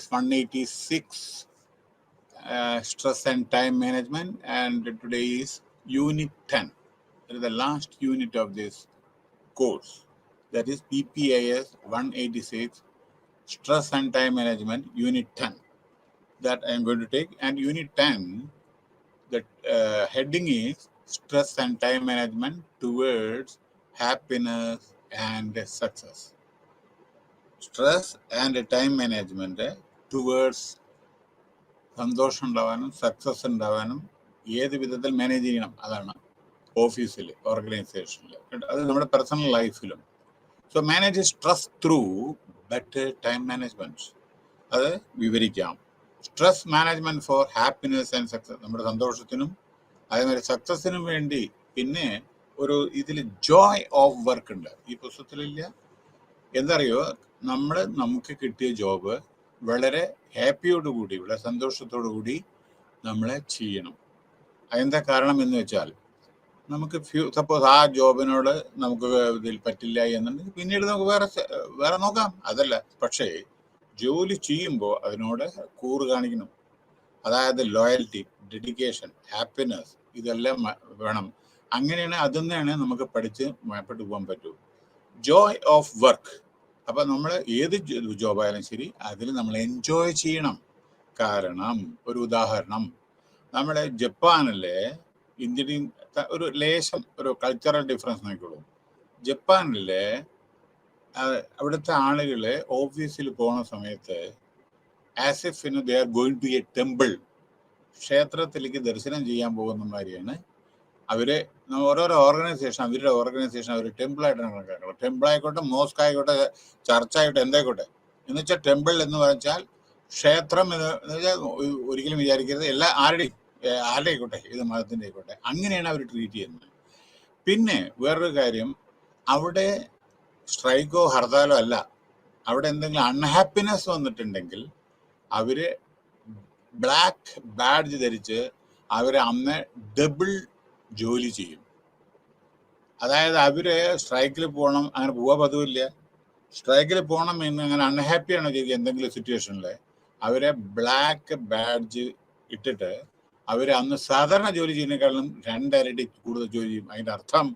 class 186, stress and time management, and today is unit 10. That is the last unit of this course. That is PPIS 186, stress and time management, unit 10. That I am going to take. And unit 10, the heading is stress and time management towards happiness and success. Stress and time management towards സന്തോഷം ഉണ്ടാവാനും success ഉണ്ടാവാനും ഏത് വിധത്തിൽ manage ചെയ്യണം, അതാണ് ഓഫീസിൽ, ഓർഗനൈസേഷനിൽ, അത് നമ്മുടെ പേഴ്സണൽ ലൈഫിലും. So manage stress through better time management. അത് വിവരിക്കാം. Stress management for happiness and success, നമ്മുടെ സന്തോഷത്തിനും അതേമാതിരി സക്സസിനും വേണ്ടി. പിന്നെ ഒരു ഇതിൽ ജോയ് ഓഫ് വർക്ക് ഉണ്ട്, ഈ പുസ്തകത്തിലില്ല. എന്തറിയോ, നമുക്ക് കിട്ടിയ ജോബ് വളരെ ഹാപ്പിയോടുകൂടി, വളരെ സന്തോഷത്തോടു കൂടി നമ്മളെ ചെയ്യണം. അതെന്താ കാരണം എന്ന് വെച്ചാൽ, നമുക്ക് സപ്പോസ് ആ ജോബിനോട് നമുക്ക് ഇതിൽ പറ്റില്ല എന്നുണ്ടെങ്കിൽ പിന്നീട് നമുക്ക് വേറെ നോക്കാം, അതല്ല. പക്ഷേ ജോലി ചെയ്യുമ്പോൾ അതിനോട് കൂറ് കാണിക്കണം. അതായത് ലോയൽറ്റി, ഡെഡിക്കേഷൻ, ഹാപ്പിനെസ്, ഇതെല്ലാം വേണം. അങ്ങനെയാണ്, അതെന്നാണ് നമുക്ക് പഠിച്ച് മേപ്പെട്ടു പോകാൻ പറ്റൂ. Joy of work. അപ്പം നമ്മൾ ഏത് ജോബായാലും ശരി, അതിൽ നമ്മൾ എൻജോയ് ചെയ്യണം. കാരണം ഒരു ഉദാഹരണം, നമ്മുടെ ജപ്പാനിലെ ഇന്ത്യൻ ഒരു ലേശം ഒരു കൾച്ചറൽ ഡിഫറൻസ് നോക്കിക്കോളൂ. ജപ്പാനിലെ അവിടുത്തെ ആളുകൾ ഓഫീസിൽ പോകുന്ന സമയത്ത് as if they are going to a temple, ക്ഷേത്രത്തിലേക്ക് ദർശനം ചെയ്യാൻ പോകുന്ന മാതിരിയാണ് അവര്. ഓരോരോ ഓർഗനൈസേഷൻ, അവരുടെ ഓർഗനൈസേഷൻ അവർ ടെമ്പിളായിട്ടാണ് കണക്കാക്കുന്നത്. ടെമ്പിൾ ആയിക്കോട്ടെ, മോസ്ക് ആയിക്കോട്ടെ, ചർച്ച് ആയിക്കോട്ടെ, എന്തായിക്കോട്ടെ. എന്ന് വെച്ചാൽ ടെമ്പിൾ എന്ന് പറഞ്ഞാൽ ക്ഷേത്രം എന്ന് വെച്ചാൽ ഒരിക്കലും വിചാരിക്കരുത് ആരുടെ ആയിക്കോട്ടെ, ഏത് മതത്തിൻ്റെ ആയിക്കോട്ടെ, അങ്ങനെയാണ് അവർ ട്രീറ്റ് ചെയ്യുന്നത്. പിന്നെ വേറൊരു കാര്യം, അവിടെ സ്ട്രൈക്കോ ഹർത്താലോ അല്ല, അവിടെ എന്തെങ്കിലും അൺഹാപ്പിനെസ് വന്നിട്ടുണ്ടെങ്കിൽ അവര് ബ്ലാക്ക് ബാഡ്ജ് ധരിച്ച് അവര് അന്ന് ഡബിൾ ജോലി ചെയ്യും. അതായത് അവര് സ്ട്രൈക്കിൽ പോകണം, അങ്ങനെ പോകാൻ പതിവില്ല. സ്ട്രൈക്കിൽ പോകണം എന്ന് അങ്ങനെ അൺഹാപ്പിയാണോ ചെയ്യുക എന്തെങ്കിലും സിറ്റുവേഷനിൽ, അവരെ ബ്ലാക്ക് ബാഡ്ജ് ഇട്ടിട്ട് അവർ അന്ന് സാധാരണ ജോലി ചെയ്യുന്നതിനേക്കാളും 2 ഇരട്ടി കൂടുതൽ ജോലി ചെയ്യും. അതിൻ്റെ അർത്ഥം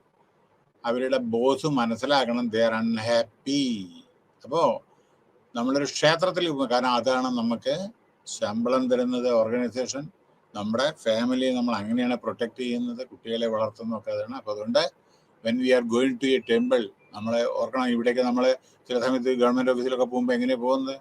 അവരുടെ ബോസ് മനസ്സിലാക്കണം, ദേ ആർ അൺഹാപ്പി. അപ്പോൾ നമ്മളൊരു ക്ഷേത്രത്തിൽ പോകും, കാരണം അതാണ് നമുക്ക് ശമ്പളം തരുന്നത് ഓർഗനൈസേഷൻ. നമ്മുടെ ഫാമിലിയെ നമ്മൾ അങ്ങനെയാണ് പ്രൊട്ടക്ട് ചെയ്യുന്നത്, കുട്ടികളെ വളർത്തുന്നതൊക്കെ അതാണ്. അപ്പോൾ അതുകൊണ്ട് when we are going to a temple, നമ്മളെ ഓർക്കണം. ഇവിടെയൊക്കെ നമ്മൾ ചില സമയത്ത് ഗവൺമെൻറ് ഓഫീസിലൊക്കെ പോകുമ്പോൾ എങ്ങനെയാണ് പോകുന്നത്?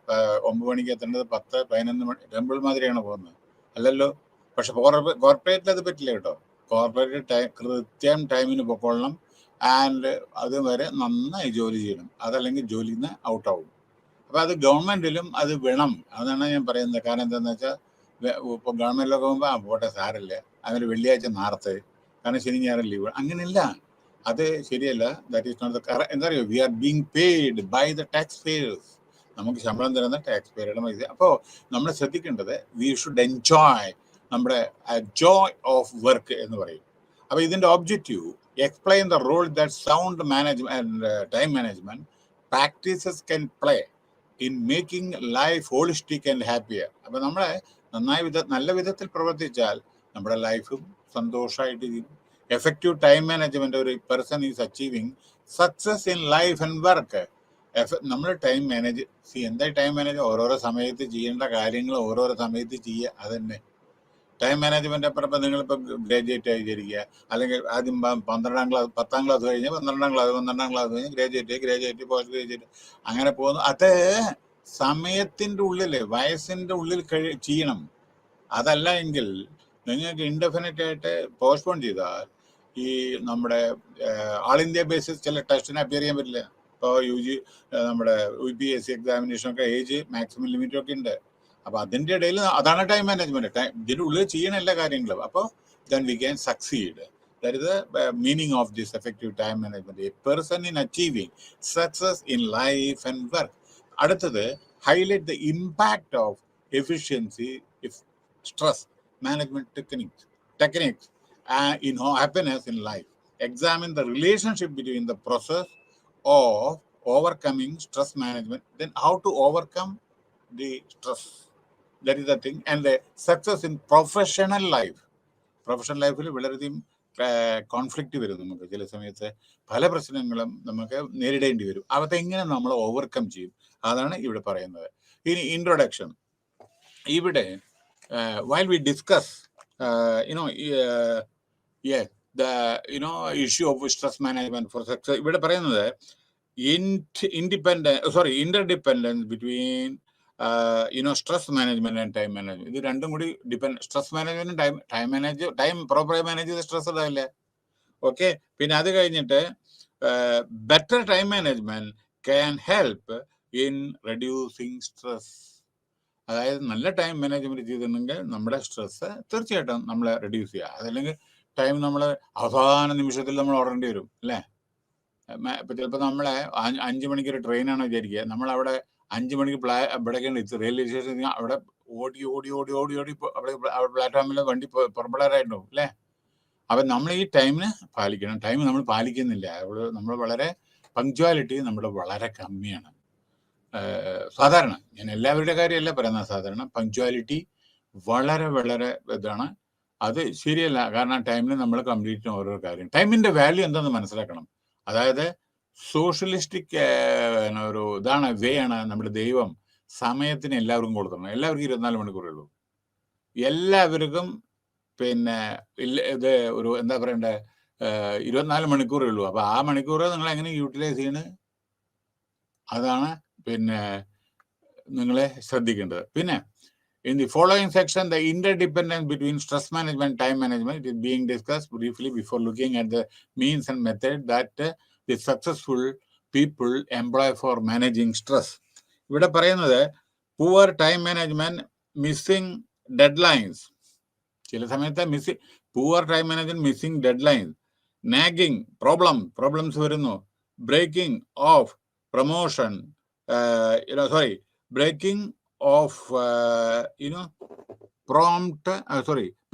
9 മണിക്ക് എത്തേണ്ടത് 10, 11 മണി, ടെമ്പിൾ മാതിരിയാണ് പോകുന്നത്, അല്ലല്ലോ. പക്ഷെ കോർപ്പറേറ്റിൽ അത് പറ്റില്ല കേട്ടോ. കോർപ്പറേറ്റ് കൃത്യം ടൈമിന് പൊക്കോളണം, ആൻഡ് അതുവരെ നന്നായി ജോലി ചെയ്യണം, അതല്ലെങ്കിൽ ജോലിയിൽ നിന്ന് ഔട്ടാവും. അപ്പോൾ അത് ഗവൺമെൻറ്റിലും അത് വേണം. അതാണ് ഞാൻ പറയുന്നത്. കാരണം എന്താണെന്ന് വെച്ചാൽ, ഇപ്പോൾ ഗവൺമെൻറ്റിലൊക്കെ പോകുമ്പോൾ പോട്ടെ സാരമില്ല, അങ്ങനെ വെള്ളിയാഴ്ച നേരത്തെ, കാരണം ശനി ഞായർ ലീവ്, അങ്ങനെയല്ല. അത് ശരിയല്ല. That is not the correct. എന്താ പറയുക, we are being paid by the tax payers. നമുക്ക് ശമ്പളം തരുന്ന ടാക്സ് പേയുടെ പൈസ. അപ്പോൾ നമ്മൾ ശ്രദ്ധിക്കേണ്ടത്, വി ഷുഡ് എൻജോയ് നമ്മുടെ ജോയ് ഓഫ് വർക്ക് എന്ന് പറയും. അപ്പോൾ ഇതിൻ്റെ objective, explain the role that sound management and time management practices can play in making life holistic and happier. അപ്പോൾ നമ്മളെ നല്ല വിധത്തിൽ പ്രവർത്തിച്ചാൽ നമ്മുടെ ലൈഫും സന്തോഷമായിട്ട്. എഫക്റ്റീവ് ടൈം മാനേജ്മെന്റ്, ഒരു person is achieving success in life and work. നമ്മൾ ടൈം മാനേജ് എന്തായി ടൈം മാനേജ്, ഓരോരോ സമയത്ത് ചെയ്യേണ്ട കാര്യങ്ങൾ ഓരോരോ സമയത്ത് ചെയ്യുക, അതന്നെ ടൈം മാനേജ്മെന്റ്. അപ്പുറം നിങ്ങളിപ്പോൾ ഗ്രാജുവേറ്റ് ആയി വിചാരിക്കുക, അല്ലെങ്കിൽ ആദ്യം 10ാം ക്ലാസ് കഴിഞ്ഞ് 12ാം ക്ലാസ് കഴിഞ്ഞ് ഗ്രാജുവേറ്റ്, പോസ്റ്റ് ഗ്രാജുവേറ്റ്, അങ്ങനെ പോകുന്നു. അത് സമയത്തിൻ്റെ ഉള്ളിൽ, വയസ്സിൻ്റെ ഉള്ളിൽ ചെയ്യണം. അതല്ല എങ്കിൽ നിങ്ങൾക്ക് ഇൻഡെഫിനറ്റ് ആയിട്ട് പോസ്റ്റ്പോൺ ചെയ്താൽ, ഈ നമ്മുടെ ആൾ ഇന്ത്യ ബേസിസ് ചില ടെസ്റ്റിന് അപ്പിയർ ചെയ്യാൻ പറ്റില്ല. ഇപ്പോൾ നമ്മുടെ UPSC എക്സാമിനേഷനൊക്കെ ഏജ് മാക്സിമം ലിമിറ്റൊക്കെ ഉണ്ട്. അപ്പോൾ അതിൻ്റെ ഇടയിൽ അതാണ് ടൈം മാനേജ്മെന്റ്. ഇതിൻ്റെ ഉള്ളിൽ ചെയ്യണ എല്ലാ കാര്യങ്ങളും. അപ്പോൾ then we can succeed. That is the meaning of this effective time management. A person in achieving success in life and work. അടുത്തത്, highlight the impact of efficiency if stress management techniques in happiness in life. Examine the relationship between the process of overcoming stress management, then how to overcome the stress. That is the thing. And the success in professional life. Professional ലൈഫിൽ വളരെയധികം conflict വരും. നമുക്ക് ചില സമയത്ത് പല പ്രശ്നങ്ങളും നമുക്ക് നേരിടേണ്ടി വരും. അതെങ്ങനെ നമ്മൾ ഓവർകം ചെയ്യും, അതാണ് ഇവിടെ പറയുന്നത്. ഇനി ഇൻട്രൊഡക്ഷൻ. ഇവിടെ while we discuss the issue of stress management for success, ഇവിടെ പറയുന്നത് interdependence between stress management and time management. ഇത് രണ്ടും കൂടി സ്ട്രെസ് മാനേജ്മെന്റും ടൈം പ്രോപ്പറായി മാനേജ് ചെയ്ത സ്ട്രെസ് ഉണ്ടാവില്ല. ഓക്കെ. പിന്നെ അത് കഴിഞ്ഞിട്ട് better time management can help in reducing stress. അതായത് നല്ല ടൈം മാനേജ്മെന്റ് ചെയ്തിട്ടുണ്ടെങ്കിൽ നമ്മുടെ സ്ട്രെസ് തീർച്ചയായിട്ടും നമ്മൾ റെഡ്യൂസ് ചെയ്യുക. അതല്ലെങ്കിൽ ടൈം നമ്മൾ അവസാന നിമിഷത്തിൽ നമ്മൾ ഓടേണ്ടി വരും അല്ലേ. ഇപ്പം ചിലപ്പോൾ നമ്മളെ 5 മണിക്കൊരു ട്രെയിനാണ് വിചാരിക്കുക, നമ്മളവിടെ 5 മണിക്ക് ഇവിടേക്കാണ് റെയിൽവേ സ്റ്റേഷൻ, അവിടെ ഓടി അവിടെ പ്ലാറ്റ്ഫോമിൽ വണ്ടി പുറപ്പെടാറായിട്ടുണ്ടാവും അല്ലേ. അപ്പം നമ്മൾ ഈ ടൈമിന് പാലിക്കണം. ടൈം നമ്മൾ പാലിക്കുന്നില്ല. അവിടെ നമ്മൾ വളരെ പങ്ക്ച്വാലിറ്റി നമ്മുടെ വളരെ കമ്മിയാണ്. സാധാരണ, ഞാൻ എല്ലാവരുടെ കാര്യമല്ല പറയുന്നത്, സാധാരണ പങ്ക്ച്വാലിറ്റി വളരെ വളരെ ഇതാണ്. അത് ശരിയല്ല. കാരണം ടൈമിന് നമ്മൾ കംപ്ലീറ്റ് ചെയ്യുന്ന ഓരോ കാര്യം, ടൈമിൻ്റെ വാല്യൂ എന്താണെന്ന് മനസ്സിലാക്കണം. അതായത് സോഷ്യലിസ്റ്റിക് ഒരു ഇതാണ്, വേ ആണ് നമ്മുടെ ദൈവം സമയത്തിന് എല്ലാവർക്കും കൊടുക്കണം. എല്ലാവർക്കും 24 മണിക്കൂറേ ഉള്ളൂ. എല്ലാവർക്കും പിന്നെ ഇത് ഒരു എന്താ പറയണ്ടേ, 24 മണിക്കൂറേ ഉള്ളൂ. അപ്പോൾ ആ മണിക്കൂർ നിങ്ങൾ എങ്ങനെ യൂട്ടിലൈസ് ചെയ്യണ്, അതാണ് പിന്നെ നിങ്ങളെ ശ്രദ്ധിക്കേണ്ടത്. പിന്നെ in the following section, the interdependence between stress management and time management is being discussed briefly before looking at the means and method that the successful people employ for managing stress. ഇവിടെ പറയുന്നത് poor time management, missing deadlines. ചില സമയത്ത് poor time management, missing deadlines, nagging, problems വരുന്നു, breaking off promotion, breaking of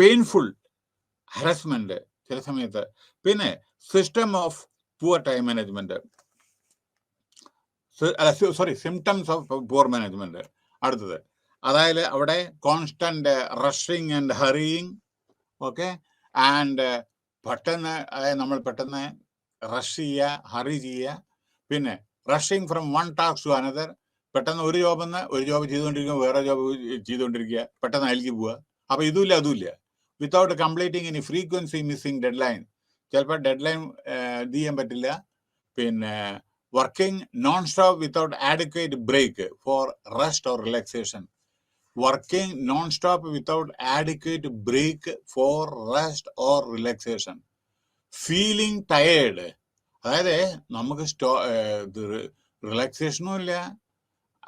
painful harassment ചില സമയത്ത്. പിന്നെ system of poor time management, symptoms of poor management. അടുത്തത് അതായത് അവിടെ constant rushing and hurrying. Okay. And പെട്ടെന്ന്, അതായത് നമ്മൾ പെട്ടെന്ന് റഷ് ചെയ്യുക, ഹറി ചെയ്യുക. പിന്നെ rushing from one task to another. പെട്ടെന്ന് ഒരു ജോബ് ചെയ്തുകൊണ്ടിരിക്കുക, വേറെ ജോബ് ചെയ്തുകൊണ്ടിരിക്കുക, പെട്ടെന്ന് അതിലേക്ക് പോവുക. അപ്പോൾ ഇതുമില്ല അതുമില്ല. വിത്തൗട്ട് കംപ്ലീറ്റിംഗ് ഇനി ഫ്രീക്വൻസി, മിസ്സിങ് ഡെഡ് ലൈൻ. ചിലപ്പോൾ ഡെഡ് ലൈൻ ഇത് ചെയ്യാൻ പറ്റില്ല. പിന്നെ working non stop without adequate break for rest or relaxation. Working non stop without adequate break for rest or relaxation. Feeling tired, അതായത് നമുക്ക് റിലാക്സേഷനും ഇല്ല,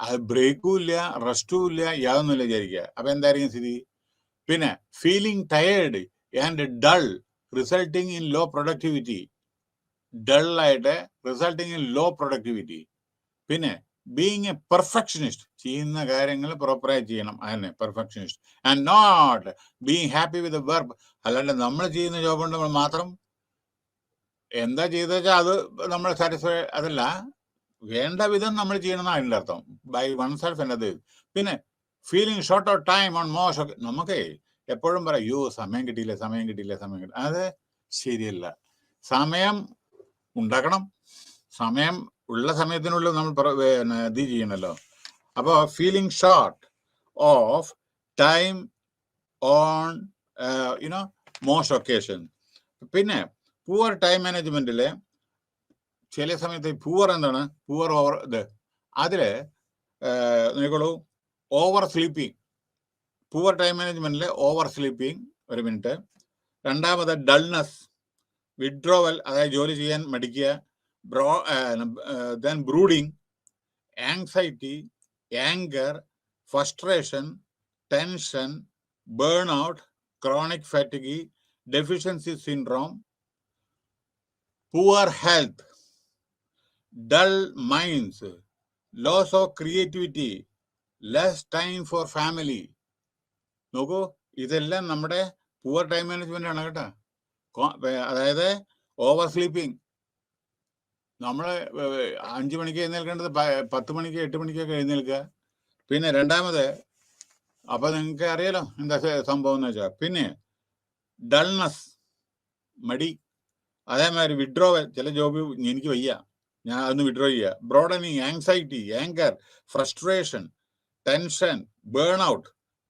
അത് ബ്രേക്കും ഇല്ല, റെസ്റ്റും ഇല്ല, യാതൊന്നുമില്ല വിചാരിക്കുക. അപ്പം എന്തായിരിക്കും സ്ഥിതി? പിന്നെ feeling tired and dull resulting in low productivity. ഡള്ളായിട്ട് റിസൾട്ടിങ് ഇൻ ലോ പ്രൊഡക്ടിവിറ്റി. പിന്നെ ബീങ് എ പെർഫെക്ഷനിസ്റ്റ്, ചെയ്യുന്ന കാര്യങ്ങൾ പ്രോപ്പറായി ചെയ്യണം, അതന്നെ perfectionist. And not being happy with verb. അല്ലാണ്ട് നമ്മൾ ചെയ്യുന്ന ജോബ് കൊണ്ട് മാത്രം എന്താ ചെയ്തെന്ന് വെച്ചാൽ അത് നമ്മൾ സാറ്റിസ്ഫൈ, അതല്ല, വേണ്ട വിധം നമ്മൾ ചെയ്യണമെന്നാണ് അതിൻ്റെ അർത്ഥം. ബൈ വൺ സെൽഫ് എന്നത്. പിന്നെ feeling short of time on most. നമുക്ക് എപ്പോഴും പറയും, സമയം കിട്ടിയില്ല. അത് ശരിയല്ല. സമയം ഉണ്ടാക്കണം. സമയം ഉള്ള സമയത്തിനുള്ളിൽ നമ്മൾ ഇത് ചെയ്യണമല്ലോ. അപ്പോൾ feeling short of time on most occasion. പിന്നെ പുവർ ടൈം മാനേജ്മെന്റിൽ ചില സമയത്ത് പുവർ എന്താണ്, പുവർ ഓവർ ഇത്, അതിൽ നോക്കോളൂ, ഓവർ സ്ലീപ്പിംഗ്. പുവർ ടൈം മാനേജ്മെന്റിൽ ഓവർ സ്ലീപ്പിംഗ്. ഒരു മിനിറ്റ്. രണ്ടാമത് ഡൾനെസ്, വിഡ്രോവൽ, അതായത് ജോലി ചെയ്യാൻ മടിക്കുക. Then brooding, anxiety, anger, frustration, tension, burn out, chronic fatigue, deficiency syndrome, poor health, dull minds, loss of creativity, less time for family. നോക്കൂ, ഇതെല്ലാം നമ്മുടെ പുവർ ടൈം മാനേജ്മെന്റ് ആണ് കേട്ടോ. അതായത് ഓവർ സ്ലീപ്പിംഗ്. നമ്മൾ 5 മണിക്ക് എഴുന്നേൽക്കേണ്ടത് 10 മണിക്ക് 8 മണിക്കൊക്കെ എഴുന്നേൽക്കുക. പിന്നെ രണ്ടാമത്, അപ്പൊ നിങ്ങൾക്ക് അറിയാലോ എന്താ സംഭവം എന്ന് വെച്ചാൽ, പിന്നെ ഡൾനെസ്, മടി, അതേമാതിരി വിഡ്രോവൽ, ചില ജോബ് എനിക്ക് വയ്യ, ഞാൻ അതൊന്ന് വിഡ്രോ ചെയ്യുക. Brooding, anxiety, anger, frustration, tension, burn out,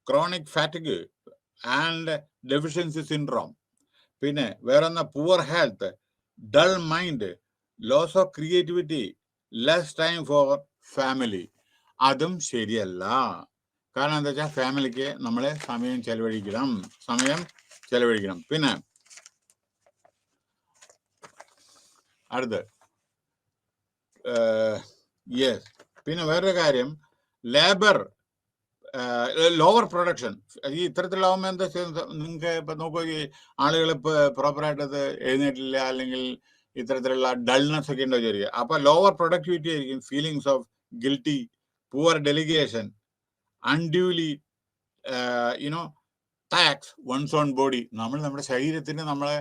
chronic fatigue and deficiency syndrome. പിന്നെ വേറൊന്ന poor health, dull mind, loss of creativity, less time for family. അതും ശരിയല്ല. കാരണം എന്താ വെച്ചാൽ ഫാമിലിക്ക് നമ്മൾ സമയം ചെലവഴിക്കണം. പിന്നെ അടുത്ത് യെസ്, പിന്നെ വേറൊരു കാര്യം, ലേബർ ലോവർ പ്രൊഡക്ഷൻ. ഈ ഇത്തരത്തിലാവുമ്പോൾ എന്താ ചെയ്യുന്നത്, നിങ്ങൾക്ക് ഇപ്പം നോക്കുക, ഈ ആളുകൾ ഇപ്പോൾ പ്രോപ്പറായിട്ട് അത് എഴുന്നേറ്റില്ല, അല്ലെങ്കിൽ ഇത്തരത്തിലുള്ള ഡൾനെസ് ഒക്കെ ഉണ്ടോ വിചാരിക്കുക. അപ്പൊ ലോവർ പ്രൊഡക്ടിവിറ്റി ആയിരിക്കും, feelings of guilty, poor delegation, unduly you know tax one's on body. നമ്മുടെ ശരീരത്തിന് നമ്മളെ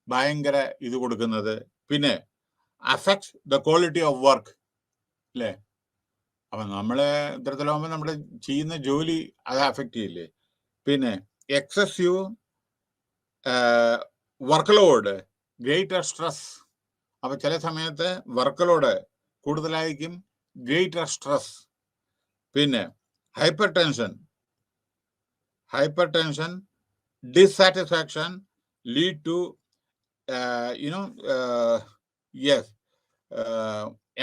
ഭയങ്കര ഇത് കൊടുക്കുന്നത്. പിന്നെ affects the quality of work, അല്ലേ? അപ്പൊ നമ്മള് ഇത്തരത്തിലാവുമ്പോൾ നമ്മുടെ ചെയ്യുന്ന ജോലി അത് അഫക്റ്റ് ചെയ്യില്ലേ. പിന്നെ excessive work load, greater stress. അപ്പൊ ചില സമയത്ത് വർക്ക് ലോഡ് കൂടുതലായിരിക്കും, ഗ്രേറ്റർ സ്ട്രെസ്. പിന്നെ hypertension, dissatisfaction, lead to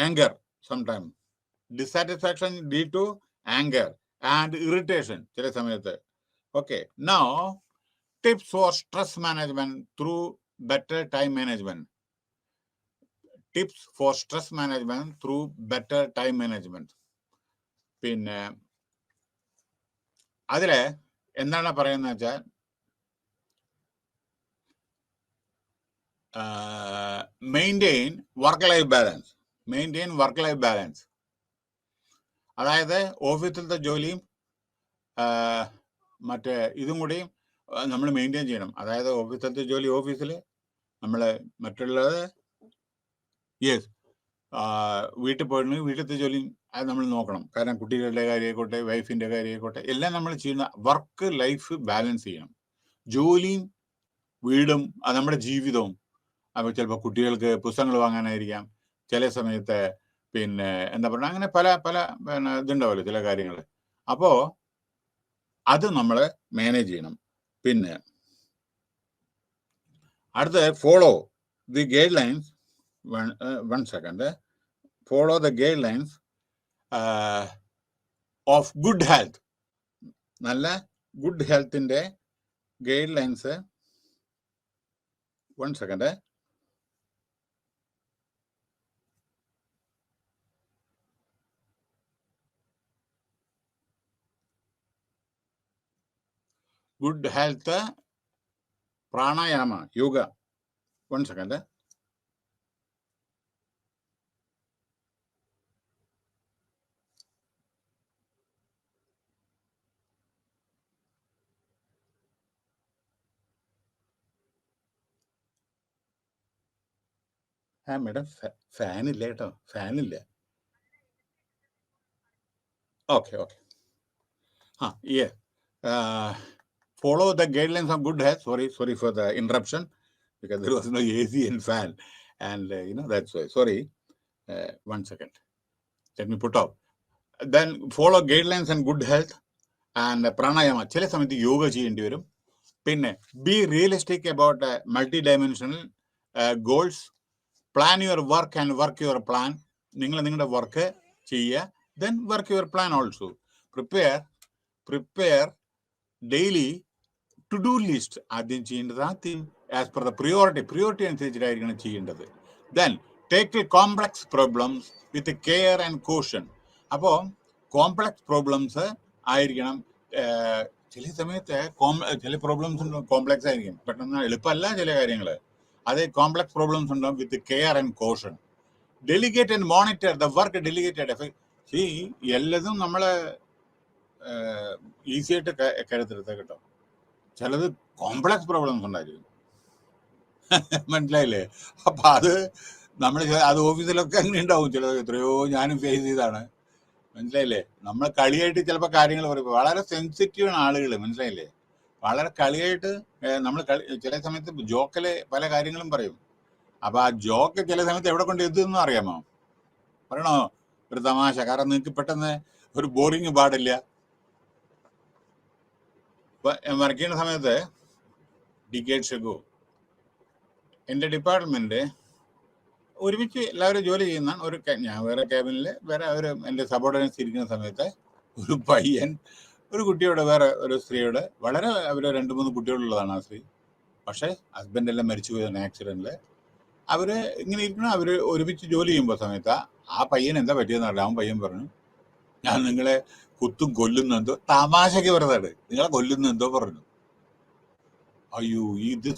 anger sometimes. Dissatisfaction lead to anger and irritation ചില സമയത്ത്. Okay, now tips for stress management through better time management. Tips for stress management through better time management. പിന്നെ അതില് എന്താണ് പറയുന്നത് വെച്ചാൽ, maintain work life balance. അതായത് ഓഫീസിലത്തെ ജോലിയും മറ്റേ ഇതും കൂടി നമ്മൾ മെയിൻറ്റെയിൻ ചെയ്യണം. അതായത് ഓഫീസിലത്തെ ജോലി ഓഫീസിൽ, നമ്മൾ മറ്റുള്ളത് വീട്ടിൽ പോയിട്ട് വീട്ടിലത്തെ ജോലി അത് നമ്മൾ നോക്കണം. കാരണം കുട്ടികളുടെ കാര്യമായിക്കോട്ടെ, വൈഫിൻ്റെ കാര്യമായിക്കോട്ടെ, എല്ലാം നമ്മൾ ചെയ്യുന്ന വർക്ക് ലൈഫ് ബാലൻസ് ചെയ്യണം. ജോലിയും വീടും അത് നമ്മുടെ ജീവിതവും. അപ്പോൾ ചിലപ്പോൾ കുട്ടികൾക്ക് പുസ്തകങ്ങൾ വാങ്ങാനായിരിക്കാം, ചില സമയത്ത് പിന്നെ എന്താ പറയുക, അങ്ങനെ പല പിന്നെ ഇതുണ്ടാവുമല്ലോ ചില കാര്യങ്ങൾ. അപ്പോൾ അത് നമ്മൾ മാനേജ് ചെയ്യണം. പിന്നെ അടുത്ത, follow the guidelines. One second. Follow the guidelines of good health. നല്ല ഗുഡ് ഹെൽത്തിൻ്റെ guidelines. One second. Good health, pranayama, yoga. One second. Madam ഫാനില്ല കേട്ടോ, ഫാനില്ല. Okay. Follow the guidelines of good health. Sorry for the interruption, because there was no AC and fan, and that's why. Sorry. One second. Let me put off. Then follow guidelines and good health and pranayama. ചില സമയത്ത് യോഗ ചെയ്യേണ്ടി വരും. പിന്നെ be realistic about multi-dimensional goals. Plan your work and work your plan. നിങ്ങൾ നിങ്ങളുടെ work ചെയ്യുക, then work your plan also. Prepare daily to do list. ആദ്യം ചെയ്യേണ്ടത് ആസ് പെർ ദ പ്രിയോറിറ്റി അനുസരിച്ചിട്ടായിരിക്കണം ചെയ്യേണ്ടത്. Then take complex problems with care and caution. അപ്പോൾ complex problems ആയിരിക്കണം. ചില സമയത്ത് ചില പ്രോബ്ലംസ് കോംപ്ലക്സ് ആയിരിക്കും, പെട്ടെന്ന് എളുപ്പമല്ല ചില കാര്യങ്ങൾ. അത് കോംപ്ലക്സ് പ്രോബ്ലംസ് ഉണ്ടാവും. With care and caution. Delegate and monitor the work. Delegated എല്ലതും നമ്മൾ ഈസി ആയിട്ട് കരുതെടുത്ത കേട്ടോ. ചിലത് കോംപ്ലക്സ് പ്രോബ്ലംസ് ഉണ്ടായിരിക്കും, മനസ്സിലായില്ലേ? അപ്പൊ അത് നമ്മൾ അത് ഓഫീസിലൊക്കെ അങ്ങനെ ഉണ്ടാവും. ചിലത് എത്രയോ ഞാനും ഫേസ് ചെയ്താണ്. മനസ്സിലായില്ലേ? നമ്മൾ കളിയായിട്ട് ചിലപ്പോൾ കാര്യങ്ങൾ പറയും. വളരെ സെൻസിറ്റീവ് ആണ് ആളുകൾ, മനസ്സിലായില്ലേ? വളരെ കളിയായിട്ട് നമ്മൾ ചില സമയത്ത് ജോക്കില് പല കാര്യങ്ങളും പറയും. അപ്പൊ ആ ജോക്ക് ചില സമയത്ത് എവിടെ കൊണ്ട് എത്തുമെന്നും അറിയാമോ? പറയണോ ഒരു തമാശ? കാരണം നിങ്ങൾക്ക് പെട്ടെന്ന് ഒരു ബോറിങ് പാടില്ല. ഇപ്പൊ വർക്ക് ചെയ്യുന്ന സമയത്ത് ഡിക്കേഡ്സ് അഗോ എൻ്റെ ഡിപ്പാർട്ട്മെന്റ് ഒരുമിച്ച് എല്ലാവരും ജോലി ചെയ്യുന്ന ഒരു ഞാൻ വേറെ ക്യാബിനിൽ വേറെ അവർ എൻ്റെ സബോർഡിനേറ്റ്സ് ഇരിക്കുന്ന സമയത്ത് ഒരു പയ്യൻ ഒരു കുട്ടിയോട്, വേറെ ഒരു സ്ത്രീയോട്, വളരെ അവർ 2-3 കുട്ടികളുള്ളതാണ് ആ സ്ത്രീ. പക്ഷേ ഹസ്ബൻഡ് എല്ലാം മരിച്ചു പോയതാണ് ആക്സിഡന്റിൽ. അവര് ഇങ്ങനെ ഇരിക്കണം. അവര് ഒരുമിച്ച് ജോലി ചെയ്യുമ്പോൾ സമയത്ത് ആ പയ്യൻ എന്താ പറ്റിയെന്ന് അറിയാം. അവൻ പയ്യൻ പറഞ്ഞു, ഞാൻ നിങ്ങളെ കുത്തും കൊല്ലുന്നു എന്തോ, തമാശക്ക് പറഞ്ഞതാണ്, നിങ്ങളെ കൊല്ലുന്നു എന്തോ പറഞ്ഞു. അയ്യോ ഇത്